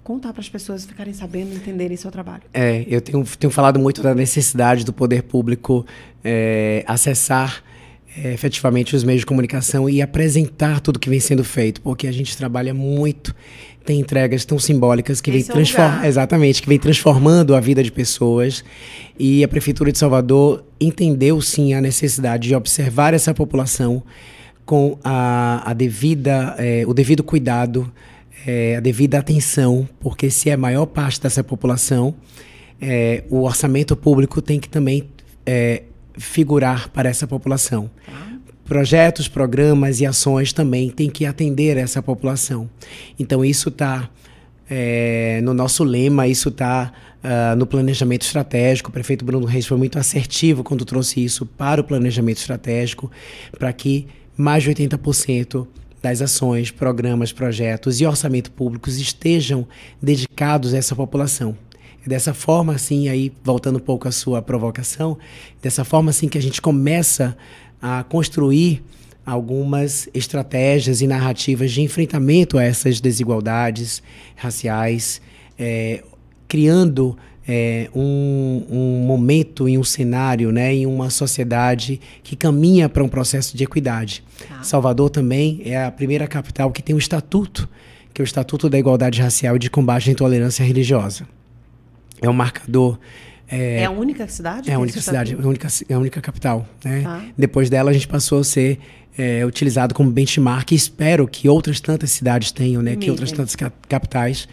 contar para as pessoas ficarem sabendo e entenderem seu trabalho. Eu tenho falado muito da necessidade do poder público acessar efetivamente os meios de comunicação e apresentar tudo que vem sendo feito, porque a gente trabalha muito, tem entregas tão simbólicas que vem transformando a vida de pessoas, e a Prefeitura de Salvador entendeu sim a necessidade de observar essa população com o devido cuidado, a devida atenção, porque se é a maior parte dessa população, o orçamento público tem que também figurar para essa população. Projetos, programas e ações também têm que atender essa população. Então isso está no nosso lema, isso está no planejamento estratégico. O prefeito Bruno Reis foi muito assertivo quando trouxe isso para o planejamento estratégico, para que mais de 80% das ações, programas, projetos e orçamento públicos estejam dedicados a essa população. Dessa forma, assim, aí voltando um pouco à sua provocação, dessa forma, assim, que a gente começa a construir algumas estratégias e narrativas de enfrentamento a essas desigualdades raciais, criando um momento e um cenário, né, em uma sociedade que caminha para um processo de equidade. Salvador também é a primeira capital que tem um estatuto, que é o Estatuto da Igualdade Racial e de Combate à Intolerância Religiosa. É um marcador. É a única cidade? É a única cidade, é a única capital, né? Depois dela, a gente passou a ser utilizado como benchmark, e espero que outras tantas cidades tenham, né? Que outras tantas capitais,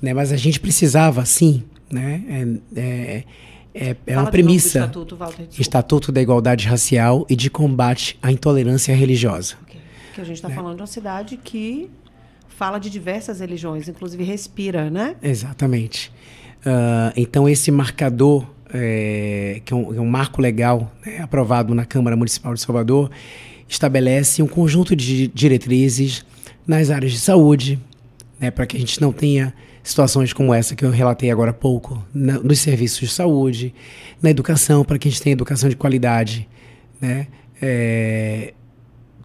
né? Mas a gente precisava, sim, né? É uma premissa. Estatuto, Walter, Estatuto da Igualdade Racial e de Combate à Intolerância Religiosa. Okay. Que a gente está falando de uma cidade que fala de diversas religiões, inclusive respira, né? Exatamente. Então, esse marcador, que é um marco legal, né, aprovado na Câmara Municipal de Salvador, estabelece um conjunto de diretrizes nas áreas de saúde, né, para que a gente não tenha situações como essa que eu relatei agora há pouco, nos serviços de saúde, na educação, para que a gente tenha educação de qualidade, né,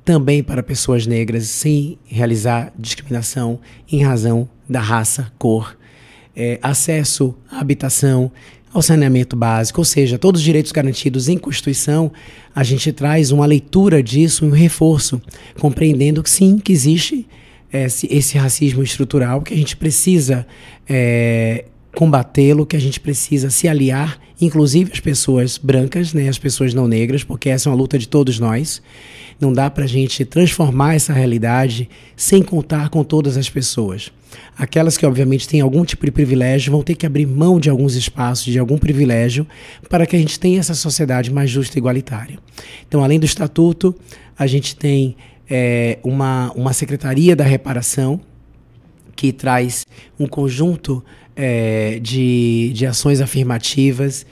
também para pessoas negras, sem realizar discriminação em razão da raça, cor, acesso à habitação, ao saneamento básico, ou seja, todos os direitos garantidos em Constituição, a gente traz uma leitura disso, um reforço, compreendendo que sim, que existe esse racismo estrutural, que a gente precisa combatê-lo, que a gente precisa se aliar, inclusive as pessoas brancas, né, as pessoas não negras, porque essa é uma luta de todos nós. Não dá para a gente transformar essa realidade sem contar com todas as pessoas. Aquelas que, obviamente, têm algum tipo de privilégio vão ter que abrir mão de alguns espaços, de algum privilégio, para que a gente tenha essa sociedade mais justa e igualitária. Então, além do Estatuto, a gente tem uma Secretaria da Reparação, que traz um conjunto de ações afirmativas,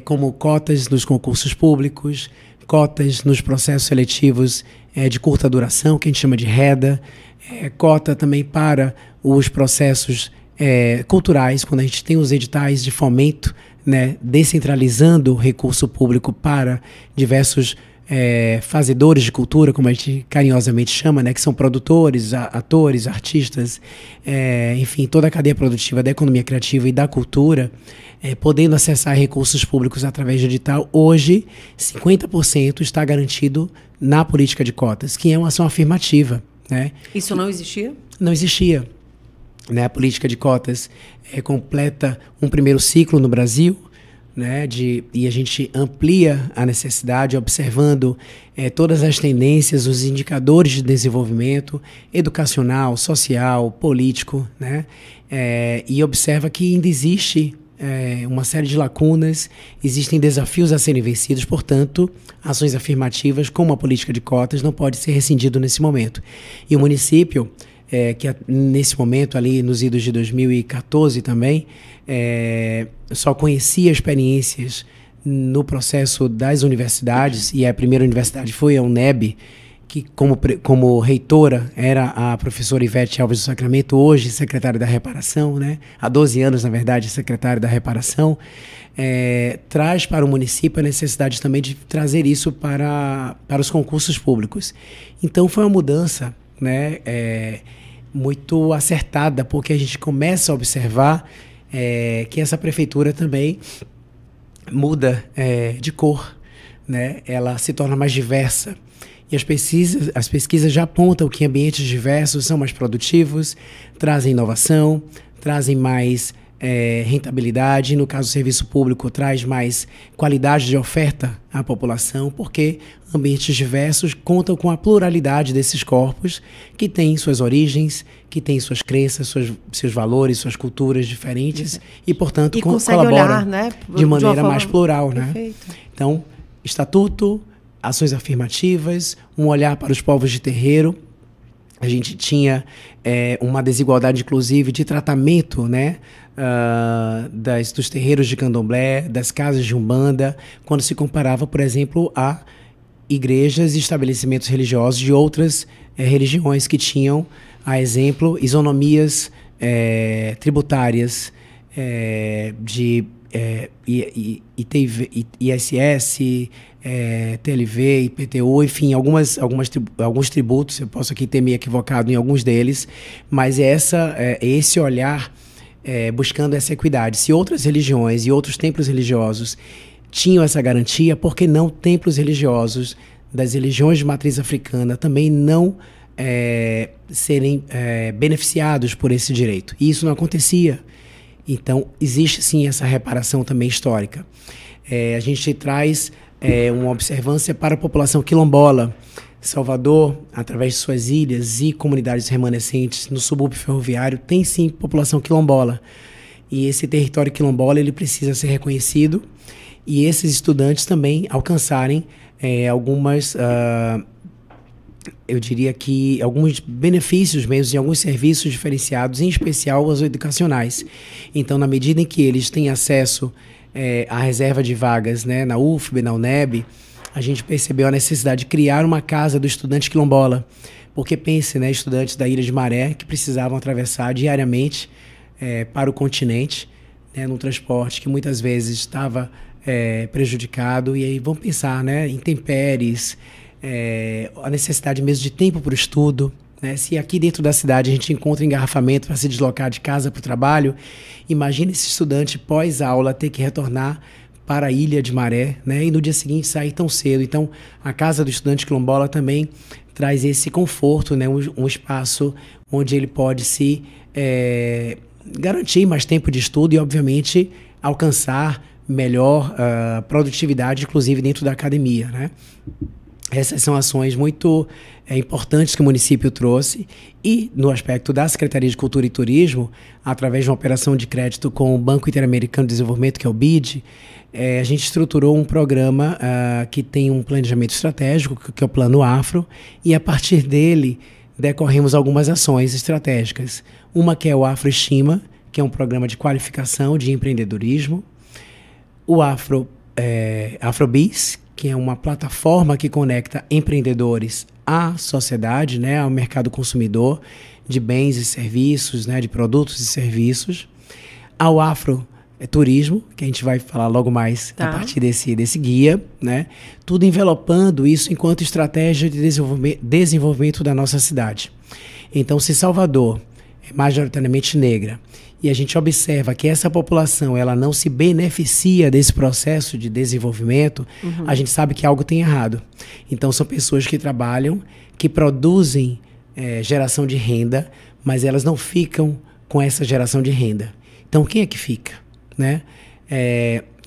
como cotas nos concursos públicos, cotas nos processos seletivos de curta duração, que a gente chama de REDA, cota também para os processos culturais, quando a gente tem os editais de fomento, né, descentralizando o recurso público para diversos fazedores de cultura, como a gente carinhosamente chama, né, que são produtores, atores, artistas, enfim, toda a cadeia produtiva da economia criativa e da cultura, podendo acessar recursos públicos através de edital. Hoje, 50% está garantido na política de cotas, que é uma ação afirmativa, né? Isso não existia? Não existia. Né? A política de cotas completa um primeiro ciclo no Brasil, né, e a gente amplia a necessidade observando todas as tendências, os indicadores de desenvolvimento educacional, social, político, né, e observa que ainda existe uma série de lacunas, existem desafios a serem vencidos, portanto, ações afirmativas como a política de cotas não pode ser rescindido nesse momento. E o município, que nesse momento ali nos idos de 2014 também, só conhecia experiências no processo das universidades, e a primeira universidade foi a UNEB, que como reitora era a professora Ivete Alves do Sacramento, hoje secretária da Reparação, né? Há 12 anos, na verdade, secretária da Reparação, traz para o município a necessidade também de trazer isso para os concursos públicos. Então foi uma mudança, né, muito acertada, porque a gente começa a observar que essa prefeitura também muda de cor, né? Ela se torna mais diversa. E as pesquisas já apontam que ambientes diversos são mais produtivos, trazem inovação, trazem mais rentabilidade. No caso do serviço público, traz mais qualidade de oferta à população, porque ambientes diversos contam com a pluralidade desses corpos que têm suas origens, que têm suas crenças, seus valores, suas culturas diferentes e, portanto, colaboram olhar, né, de maneira mais plural. Né? Então, estatuto, ações afirmativas, um olhar para os povos de terreiro. A gente tinha uma desigualdade, inclusive, de tratamento, né, dos terreiros de candomblé, das casas de umbanda, quando se comparava, por exemplo, a igrejas e estabelecimentos religiosos de outras religiões que tinham, a exemplo, isonomias tributárias de ISS, TLV, IPTU, enfim, alguns tributos. Eu posso aqui ter me equivocado em alguns deles, mas esse olhar buscando essa equidade. Se outras religiões e outros templos religiosos tinham essa garantia, por que não templos religiosos das religiões de matriz africana também não serem beneficiados por esse direito? E isso não acontecia. Então, existe sim essa reparação também histórica. A gente traz uma observância para a população quilombola. Salvador, através de suas ilhas e comunidades remanescentes no subúrbio ferroviário, tem sim população quilombola. E esse território quilombola ele precisa ser reconhecido e esses estudantes também alcançarem eu diria que alguns benefícios mesmo e alguns serviços diferenciados, em especial os educacionais. Então, na medida em que eles têm acesso à reserva de vagas, né, na UFB, na UNEB, a gente percebeu a necessidade de criar uma casa do estudante quilombola. Porque pense, né, estudantes da Ilha de Maré que precisavam atravessar diariamente para o continente, né, num transporte que muitas vezes estava prejudicado. E aí vão pensar, né, intempéries, a necessidade mesmo de tempo para o estudo, né? Se aqui dentro da cidade a gente encontra engarrafamento para se deslocar de casa para o trabalho, imagina esse estudante pós-aula ter que retornar para a Ilha de Maré, né? E no dia seguinte sair tão cedo. Então, a Casa do Estudante Quilombola também traz esse conforto, né? Um espaço onde ele pode se garantir mais tempo de estudo e, obviamente, alcançar melhor produtividade, inclusive dentro da academia, né? Essas são ações muito importantes que o município trouxe e, no aspecto da Secretaria de Cultura e Turismo, através de uma operação de crédito com o Banco Interamericano de Desenvolvimento, que é o BID, a gente estruturou um programa que tem um planejamento estratégico, que é o Plano Afro, e a partir dele decorremos algumas ações estratégicas. Uma que é o Afroestima, que é um programa de qualificação de empreendedorismo, o Afrobiz, que é uma plataforma que conecta empreendedores à sociedade, né, ao mercado consumidor de bens e serviços, né, de produtos e serviços, ao Afroturismo, que a gente vai falar logo mais a partir desse guia, né, tudo envelopando isso enquanto estratégia de desenvolvimento da nossa cidade. Então, se Salvador é majoritariamente negra, e a gente observa que essa população ela não se beneficia desse processo de desenvolvimento, a gente sabe que algo tem errado. Então, são pessoas que trabalham, que produzem geração de renda, mas elas não ficam com essa geração de renda. Então, quem é que fica, né?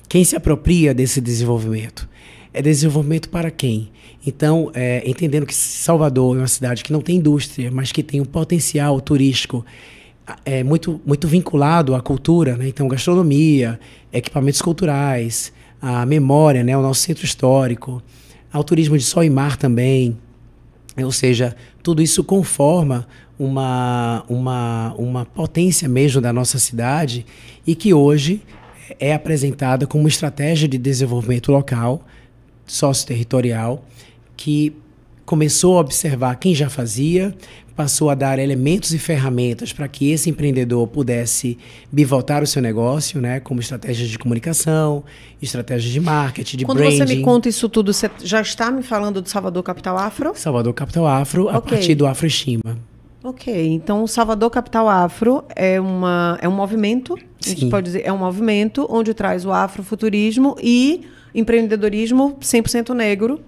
Quem se apropria desse desenvolvimento? É desenvolvimento para quem? Então, entendendo que Salvador é uma cidade que não tem indústria, mas que tem um potencial turístico muito vinculado à cultura, né? Então, gastronomia, equipamentos culturais, a memória, né? O nosso centro histórico, ao turismo de sol e mar também. Ou seja, tudo isso conforma uma potência mesmo da nossa cidade e que hoje é apresentada como uma estratégia de desenvolvimento local, sócio-territorial, que começou a observar quem já fazia, passou a dar elementos e ferramentas para que esse empreendedor pudesse bivotar o seu negócio, né, como estratégias de comunicação, estratégias de marketing, de branding. Quando você me conta isso tudo, você já está me falando do Salvador Capital Afro? Salvador Capital Afro, a partir do Afroestima. Ok, então o Salvador Capital Afro é um movimento, a gente pode dizer, é um movimento onde traz o afrofuturismo e empreendedorismo 100% negro,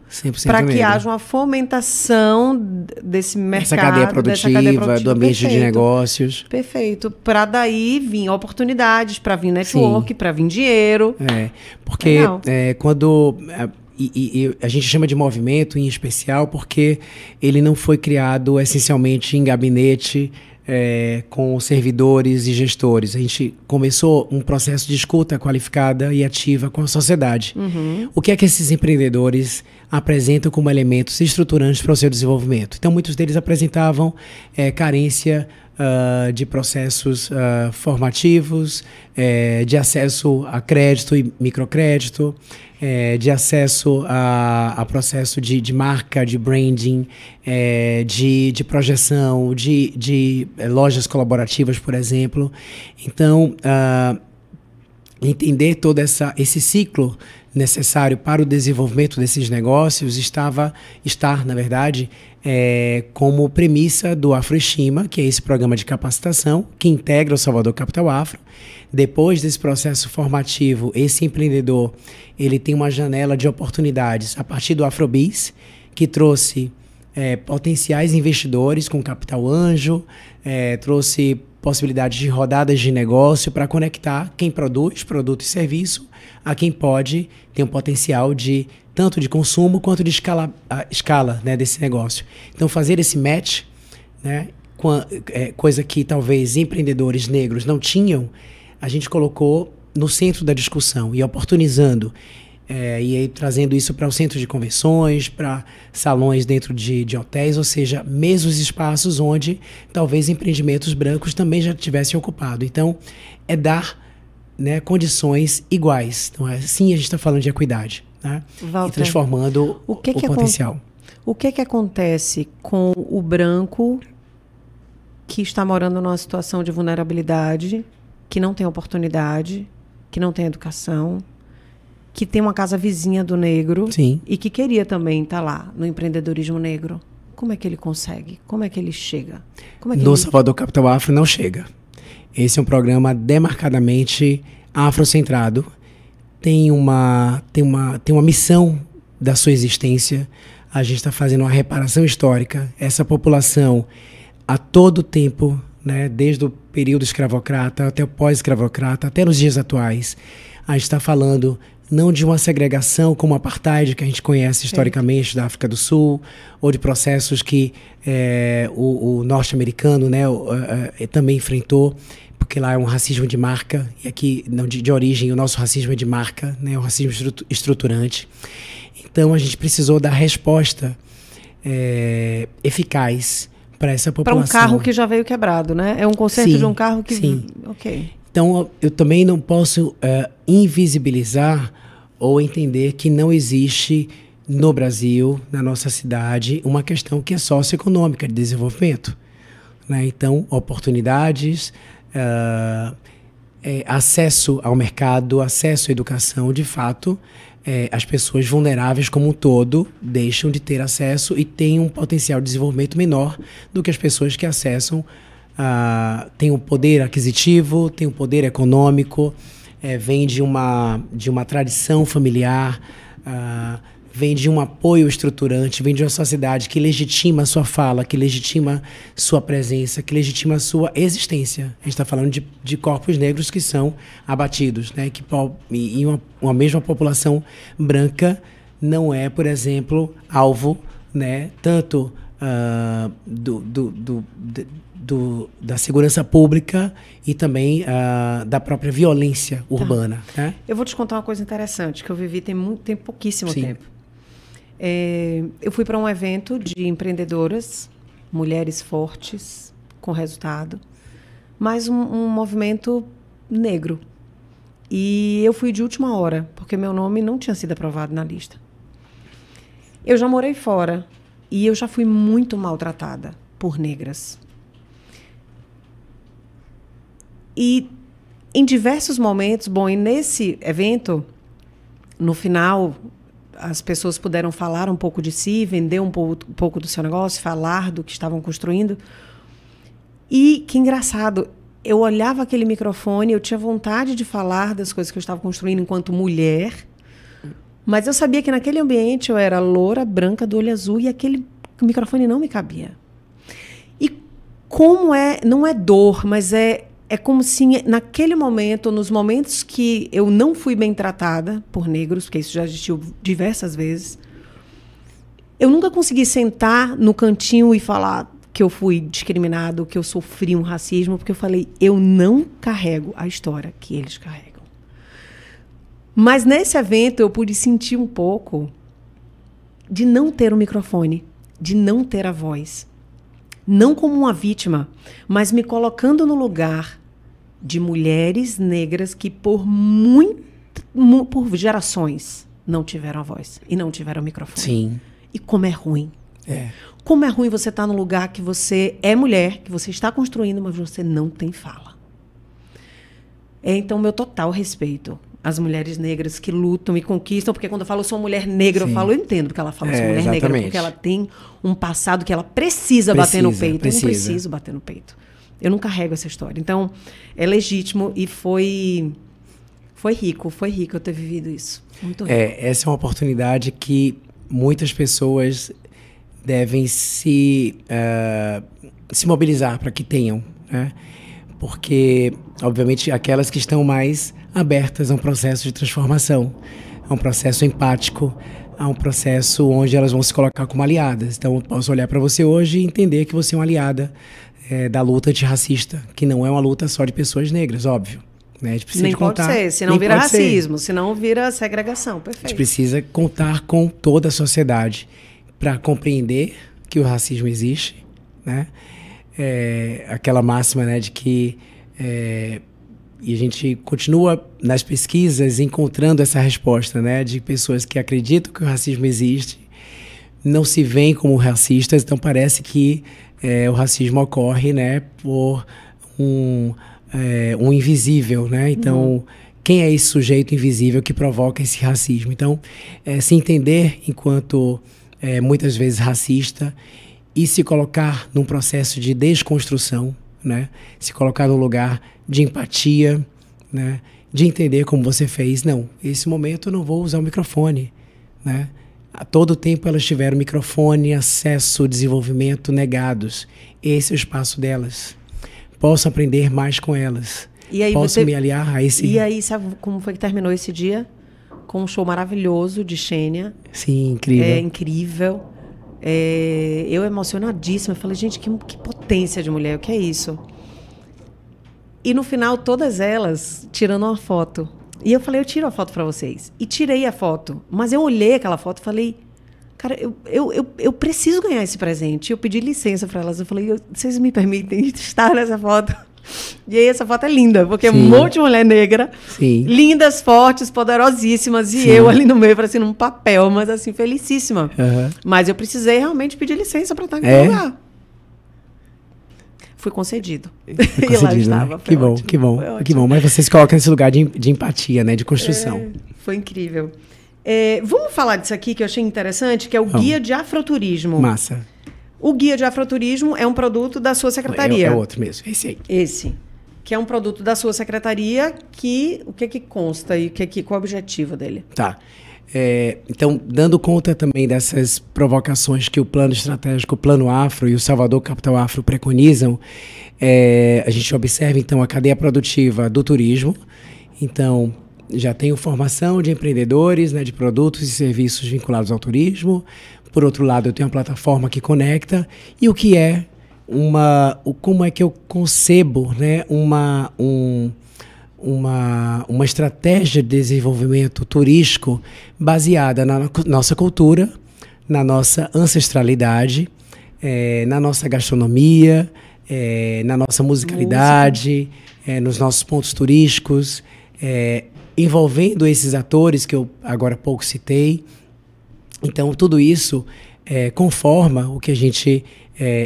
para que haja uma fomentação desse mercado, dessa cadeia produtiva, do ambiente de negócios. Perfeito. Para daí vir oportunidades, para vir network, para vir dinheiro. Porque quando... E a gente chama de movimento em especial porque ele não foi criado essencialmente em gabinete com servidores e gestores. A gente começou um processo de escuta qualificada e ativa com a sociedade. O que é que esses empreendedores apresentam como elementos estruturantes para o seu desenvolvimento? Então, muitos deles apresentavam carência de processos formativos, de acesso a crédito e microcrédito, de acesso a processo de marca, de branding, de projeção, de lojas colaborativas, por exemplo. Então, entender todo esse ciclo necessário para o desenvolvimento desses negócios está, na verdade, como premissa do Afroestima, que é esse programa de capacitação que integra o Salvador Capital Afro. Depois desse processo formativo, esse empreendedor ele tem uma janela de oportunidades a partir do Afrobiz, que trouxe potenciais investidores com capital anjo, trouxe possibilidades de rodadas de negócio para conectar quem produz produto e serviço a quem pode ter um potencial de tanto de consumo quanto de escala, né, desse negócio. Então, fazer esse match, né, coisa que talvez empreendedores negros não tinham, a gente colocou no centro da discussão e oportunizando e aí trazendo isso para o centro de convenções, para salões dentro de hotéis, ou seja, mesmos espaços onde talvez empreendimentos brancos também já tivessem ocupado. Então, é dar, né, condições iguais. Então, assim a gente está falando de equidade, né? Walter, e transformando o potencial. O que acontece com o branco que está morando numa situação de vulnerabilidade, que não tem oportunidade, que não tem educação, que tem uma casa vizinha do negro, Sim. e que queria também estar lá no empreendedorismo negro? como é que ele consegue? Como é que ele chega? Como é que No Salvador Capital Afro não chega. Esse é um programa demarcadamente afrocentrado. Tem uma missão da sua existência. A gente está fazendo uma reparação histórica. Essa população, a todo tempo, né, desde o período escravocrata até o pós-escravocrata, até nos dias atuais, a gente está falando não de uma segregação como o apartheid, que a gente conhece historicamente da África do Sul, ou de processos que o norte-americano, né, também enfrentou, porque lá é um racismo de marca, e aqui, não, de origem, o nosso racismo é de marca, né, o racismo estruturante. Então, a gente precisou dar resposta eficaz para essa população. Para um carro que já veio quebrado, né? É um conserto de um carro que... Sim. Ok. Então, eu também não posso invisibilizar ou entender que não existe no Brasil, na nossa cidade, uma questão que é socioeconômica, de desenvolvimento, né? Então, oportunidades, acesso ao mercado, acesso à educação, de fato, as pessoas vulneráveis como um todo deixam de ter acesso e têm um potencial de desenvolvimento menor do que as pessoas que acessam, têm um poder aquisitivo, têm um poder econômico, vem de uma tradição familiar, vem de um apoio estruturante, vem de uma sociedade que legitima a sua fala, que legitima sua presença, que legitima a sua existência. A gente está falando de corpos negros que são abatidos, né? E uma mesma população branca não é, por exemplo, alvo, né, tanto da segurança pública e também da própria violência urbana. Tá. Né? Eu vou te contar uma coisa interessante, que eu vivi tem pouquíssimo Sim. tempo. Eu fui para um evento de empreendedoras, mulheres fortes, com resultado, mas um movimento negro. E eu fui de última hora, porque meu nome não tinha sido aprovado na lista. Eu já morei fora e eu já fui muito maltratada por negras. E em diversos momentos, e nesse evento, no final, as pessoas puderam falar um pouco de si, vender um pouco do seu negócio, falar do que estavam construindo. E que engraçado, eu olhava aquele microfone, eu tinha vontade de falar das coisas que eu estava construindo enquanto mulher, mas eu sabia que naquele ambiente eu era loura, branca, do olho azul, e aquele microfone não me cabia. E como não é dor, mas é como se naquele momento, nos momentos que eu não fui bem tratada por negros, porque isso já existiu diversas vezes, eu nunca consegui sentar no cantinho e falar que eu fui discriminado, que eu sofri um racismo, porque eu falei, eu não carrego a história que eles carregam. Mas nesse evento eu pude sentir um pouco de não ter o microfone, de não ter a voz. Não como uma vítima, mas me colocando no lugar de mulheres negras que por gerações não tiveram a voz e não tiveram o microfone. Sim. E como é ruim. Como é ruim você estar num lugar que você é mulher, que você está construindo, mas você não tem fala. Então, meu total respeito às mulheres negras que lutam e conquistam, porque quando eu falo eu sou mulher negra, Sim. eu entendo porque ela fala sou mulher exatamente. negra, porque ela tem um passado que ela precisa bater no peito. Eu não preciso bater no peito. Eu não carrego essa história. Então, é legítimo e foi rico eu ter vivido isso. Muito rico. Essa é uma oportunidade que muitas pessoas devem se mobilizar para que tenham, né? Porque, obviamente, aquelas que estão mais abertas a um processo de transformação, a um processo empático, a um processo onde elas vão se colocar como aliadas. Então, eu posso olhar para você hoje e entender que você é uma aliada da luta antirracista, que não é uma luta só de pessoas negras, óbvio. Né? A gente precisa Nem pode ser, senão vira racismo, senão vira segregação. Perfeito. A gente precisa contar com toda a sociedade para compreender que o racismo existe, né? Aquela máxima, né, de que e a gente continua nas pesquisas encontrando essa resposta, né, de pessoas que acreditam que o racismo existe, não se veem como racistas, então parece que o racismo ocorre, né, por um invisível, né? Então, quem é esse sujeito invisível que provoca esse racismo? Então, se entender enquanto muitas vezes racista e se colocar num processo de desconstrução, né? Se colocar num lugar de empatia, né? De entender como você fez. Não, esse momento eu não vou usar o microfone, né? A todo tempo elas tiveram microfone, acesso, desenvolvimento negados. Esse é o espaço delas. Posso aprender mais com elas. E aí Posso me aliar a esse... E aí, sabe como foi que terminou esse dia? Com um show maravilhoso de Xênia. Sim, incrível. É incrível. Eu emocionadíssima. Falei, gente, que potência de mulher. O que é isso? E no final, todas elas tirando uma foto. E eu falei, eu tiro a foto para vocês. E tirei a foto. Mas eu olhei aquela foto e falei, cara, eu preciso ganhar esse presente. Eu pedi licença para elas. Eu falei, vocês me permitem estar nessa foto? E aí essa foto é linda, porque Sim. é um monte de mulher negra. Sim. Lindas, fortes, poderosíssimas. E Sim. eu ali no meio, parecendo um papel, mas assim, felicíssima. Uhum. Mas eu precisei realmente pedir licença para estar naquele lugar. Fui concedido. Foi concedido, E lá eu estava. né? Que bom, ótimo, que bom, que bom. Mas você se coloca nesse lugar de empatia, né? De construção. Foi incrível. Vamos falar disso aqui que eu achei interessante, que é o Guia de Afroturismo. Massa. O Guia de Afroturismo é um produto da sua secretaria. É outro mesmo, esse aí. Esse. Que é um produto da sua secretaria o que consta e qual é o objetivo dele? Tá. Então, dando conta também dessas provocações que o plano estratégico, o Plano Afro e o Salvador Capital Afro preconizam, a gente observa, então, a cadeia produtiva do turismo. Então, já tenho formação de empreendedores, né, de produtos e serviços vinculados ao turismo. Por outro lado, eu tenho uma plataforma que conecta. E o que é como é que eu concebo, né, uma estratégia de desenvolvimento turístico baseada na nossa cultura, na nossa ancestralidade, na nossa gastronomia, na nossa musicalidade, nos nossos pontos turísticos, envolvendo esses atores que eu agora há pouco citei. Então, tudo isso conforma o que a gente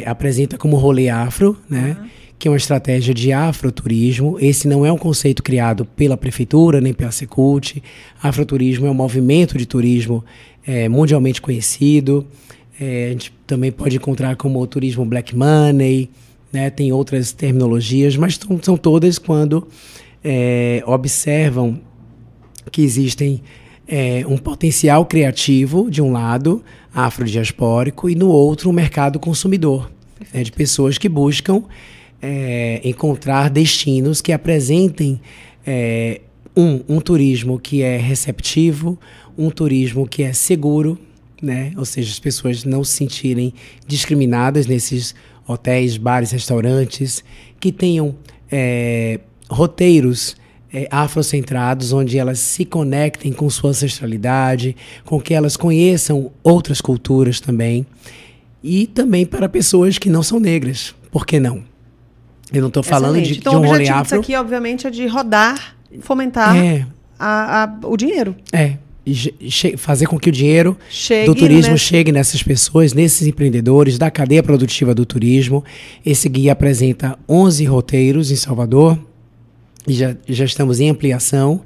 apresenta como rolê afro, né? Que é uma estratégia de afroturismo. Esse não é um conceito criado pela prefeitura, nem pela Secult. Afroturismo é um movimento de turismo mundialmente conhecido. A gente também pode encontrar como o turismo Black Money, né? Tem outras terminologias, mas são todas quando observam que existem um potencial criativo, de um lado, afrodiaspórico, e no outro, um mercado consumidor, né? De pessoas que buscam encontrar destinos que apresentem um turismo que é receptivo, um turismo que é seguro, né? Ou seja, as pessoas não se sentirem discriminadas nesses hotéis, bares, restaurantes, que tenham roteiros afrocentrados, onde elas se conectem com sua ancestralidade, com que elas conheçam outras culturas também, e também para pessoas que não são negras. Por que não? Eu não estou falando de então, um rolê afro. o objetivo disso aqui, obviamente, é de rodar, fomentar o dinheiro. Fazer com que o dinheiro chegue do turismo chegue nessas pessoas, nesses empreendedores, da cadeia produtiva do turismo. Esse guia apresenta 11 roteiros em Salvador, e já estamos em ampliação.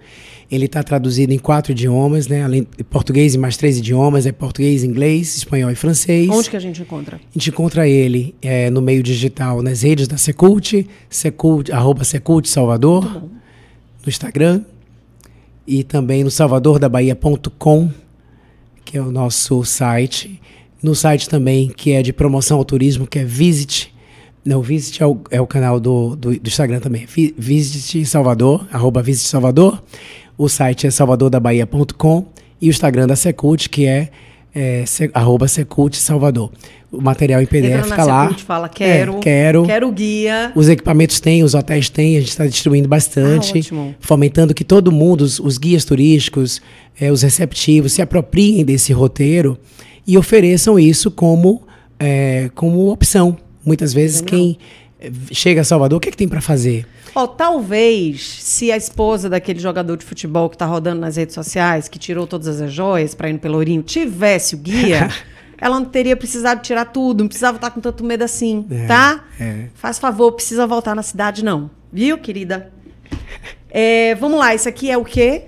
Ele está traduzido em 4 idiomas, né? Além de português e mais 3 idiomas, português, inglês, espanhol e francês. Onde que a gente encontra? A gente encontra ele no meio digital, nas redes da Secult, @Secult Salvador, no Instagram, e também no salvadordabahia.com, que é o nosso site. No site também, que é de promoção ao turismo, que é Visit. Não, Visit é o canal do Instagram também. Visit Salvador, @Visit Salvador. O site é salvadordabahia.com e o Instagram da Secult, que é @Secult Salvador. O material em PDF está lá. Secult, fala, quero o guia. Os equipamentos tem, os hotéis têm, a gente está distribuindo bastante, fomentando que todo mundo, os guias turísticos, os receptivos, se apropriem desse roteiro e ofereçam isso como opção. Muitas vezes quem chega a Salvador, o que é que tem para fazer? Talvez, se a esposa daquele jogador de futebol que está rodando nas redes sociais, que tirou todas as joias para ir no Pelourinho, tivesse o guia, ela não teria precisado tirar tudo, não precisava estar com tanto medo assim, tá? Faz favor, precisa voltar na cidade não. Viu, querida? Vamos lá, isso aqui é o quê?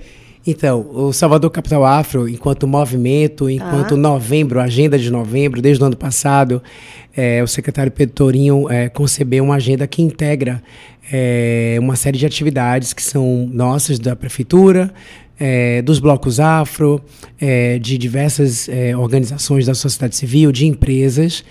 Então, o Salvador Capital Afro, enquanto movimento, enquanto novembro, agenda de novembro, desde o ano passado, o secretário Pedro Tourinho concebeu uma agenda que integra uma série de atividades que são nossas, da prefeitura, dos blocos afro, de diversas organizações da sociedade civil, de empresas,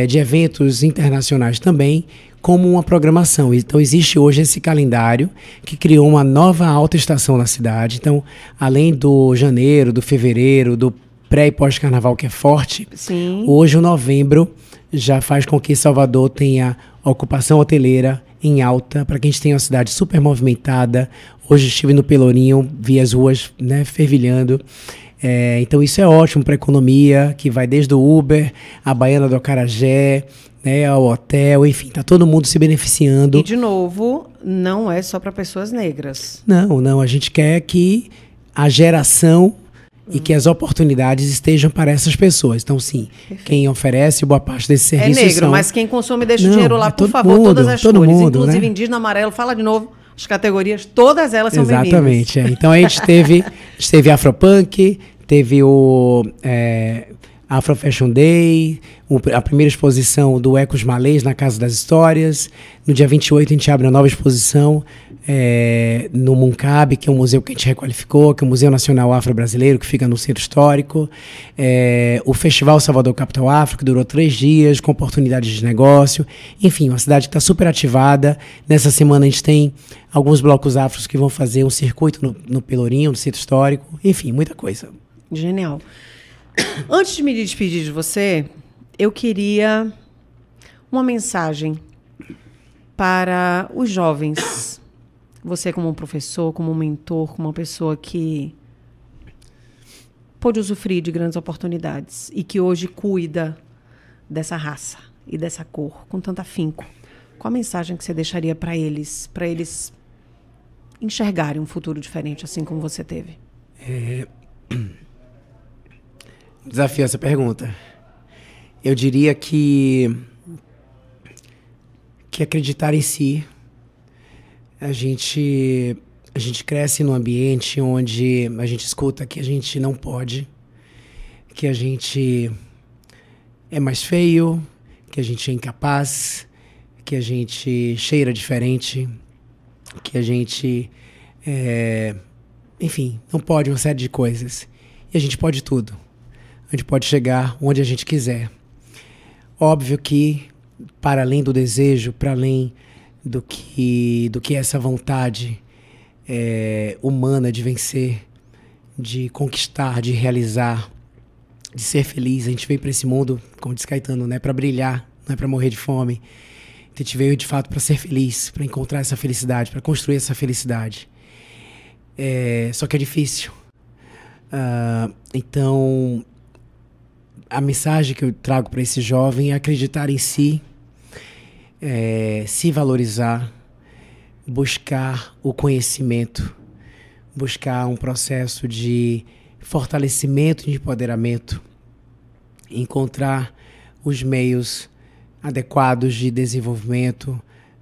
de eventos internacionais também, como uma programação. Então, existe hoje esse calendário que criou uma nova alta estação na cidade. Então, além do janeiro, do fevereiro, do pré e pós-carnaval, que é forte, sim, hoje o novembro já faz com que Salvador tenha ocupação hoteleira em alta, para que a gente tenha uma cidade super movimentada. Hoje estive no Pelourinho, vi as ruas, né, fervilhando. Então, isso é ótimo para a economia, que vai desde o Uber, a Baiana do Acarajé, né, ao hotel, enfim, tá todo mundo se beneficiando. E, de novo, não é só para pessoas negras. Não, a gente quer que a geração e que as oportunidades estejam para essas pessoas. Então, sim, quem oferece boa parte desse serviço é negro, mas quem consome deixa o dinheiro lá, por favor, todas as cores. Inclusive, né? Indígena, amarelo, fala de novo, as categorias, todas elas são bem-vindas. Exatamente. Então, a gente teve Afropunk, teve o Afro Fashion Day, a primeira exposição do Ecos Malês na Casa das Histórias. No dia 28 a gente abre uma nova exposição no Muncab, que é um museu que a gente requalificou, que é o Museu Nacional Afro-Brasileiro, que fica no Centro Histórico. O Festival Salvador Capital Afro, que durou 3 dias, com oportunidades de negócio. Enfim, uma cidade que está super ativada. Nessa semana a gente tem alguns blocos afros que vão fazer um circuito no Pelourinho, no Centro Histórico. Enfim, muita coisa. Genial. Antes de me despedir de você, eu queria uma mensagem para os jovens. Você como um professor, como um mentor, como uma pessoa que pôde usufruir de grandes oportunidades e que hoje cuida dessa raça e dessa cor com tanto afinco. Qual a mensagem que você deixaria para eles enxergarem um futuro diferente, assim como você teve? Desafio essa pergunta. Eu diria que acreditar em si. A gente cresce num ambiente onde a gente escuta que a gente não pode, que a gente é mais feio, que a gente é incapaz, que a gente cheira diferente, que a gente, enfim, não pode uma série de coisas. E a gente pode tudo. A gente pode chegar onde a gente quiser. Óbvio que, para além do desejo, para além do que essa vontade humana de vencer, de conquistar, de realizar, de ser feliz, a gente veio para esse mundo, como diz Caetano, não é para brilhar, não é para morrer de fome. A gente veio, de fato, para ser feliz, para encontrar essa felicidade, para construir essa felicidade. Só que é difícil. Então, a mensagem que eu trago para esse jovem é acreditar em si, se valorizar, buscar o conhecimento, buscar um processo de fortalecimento e de empoderamento, encontrar os meios adequados de desenvolvimento,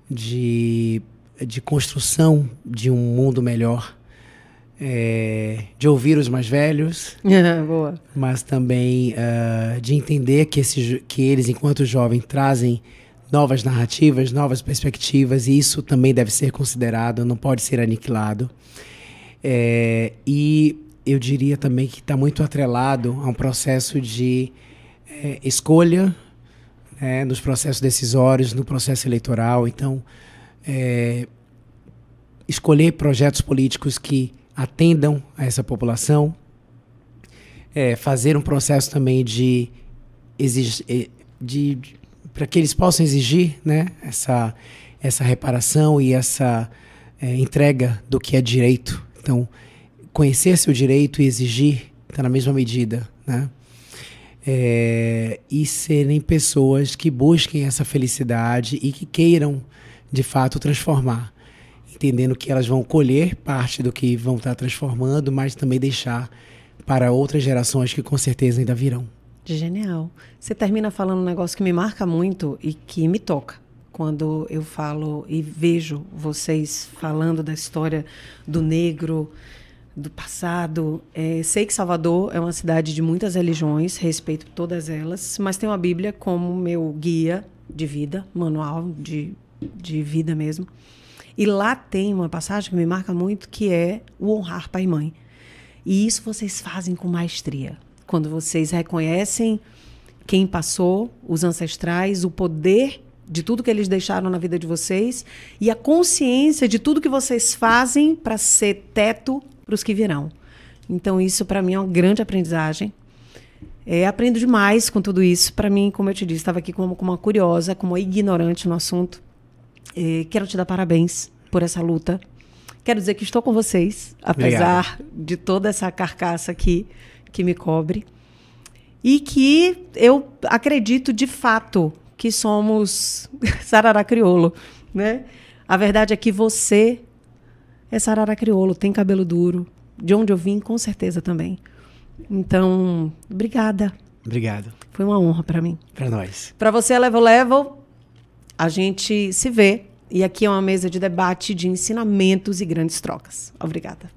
de construção de um mundo melhor, de ouvir os mais velhos, Boa. mas também de entender que eles, enquanto jovens, trazem novas narrativas, novas perspectivas, e isso também deve ser considerado, não pode ser aniquilado. E eu diria também que está muito atrelado a um processo de escolha, nos processos decisórios, no processo eleitoral. Então, escolher projetos políticos que atendam a essa população, fazer um processo também de para que eles possam exigir, né, essa reparação e essa entrega do que é direito. Então, conhecer seu direito e exigir está na mesma medida, né? E serem pessoas que busquem essa felicidade e que queiram, de fato, transformar, entendendo que elas vão colher parte do que vão estar transformando, mas também deixar para outras gerações que com certeza ainda virão. Genial. Você termina falando um negócio que me marca muito e que me toca. Quando eu falo e vejo vocês falando da história do negro, do passado. Sei que Salvador é uma cidade de muitas religiões, respeito todas elas, mas tenho a Bíblia como meu guia de vida, manual de vida mesmo. E lá tem uma passagem que me marca muito, que é o honrar pai e mãe. E isso vocês fazem com maestria. Quando vocês reconhecem quem passou, os ancestrais, o poder de tudo que eles deixaram na vida de vocês e a consciência de tudo que vocês fazem para ser teto para os que virão. Então, isso para mim é uma grande aprendizagem. Aprendo demais com tudo isso. Para mim, como eu te disse, estava aqui como uma curiosa, como uma ignorante no assunto. Quero te dar parabéns por essa luta. Quero dizer que estou com vocês, apesar de toda essa carcaça aqui que me cobre. E que eu acredito, de fato, que somos Sarará crioulo, né? A verdade é que você é Sarará crioulo, tem cabelo duro. De onde eu vim, com certeza também. Então, obrigada. Obrigado. Foi uma honra para mim. Para nós. Para você, Level Level, a gente se vê. E aqui é uma mesa de debate, de ensinamentos e grandes trocas. Obrigada.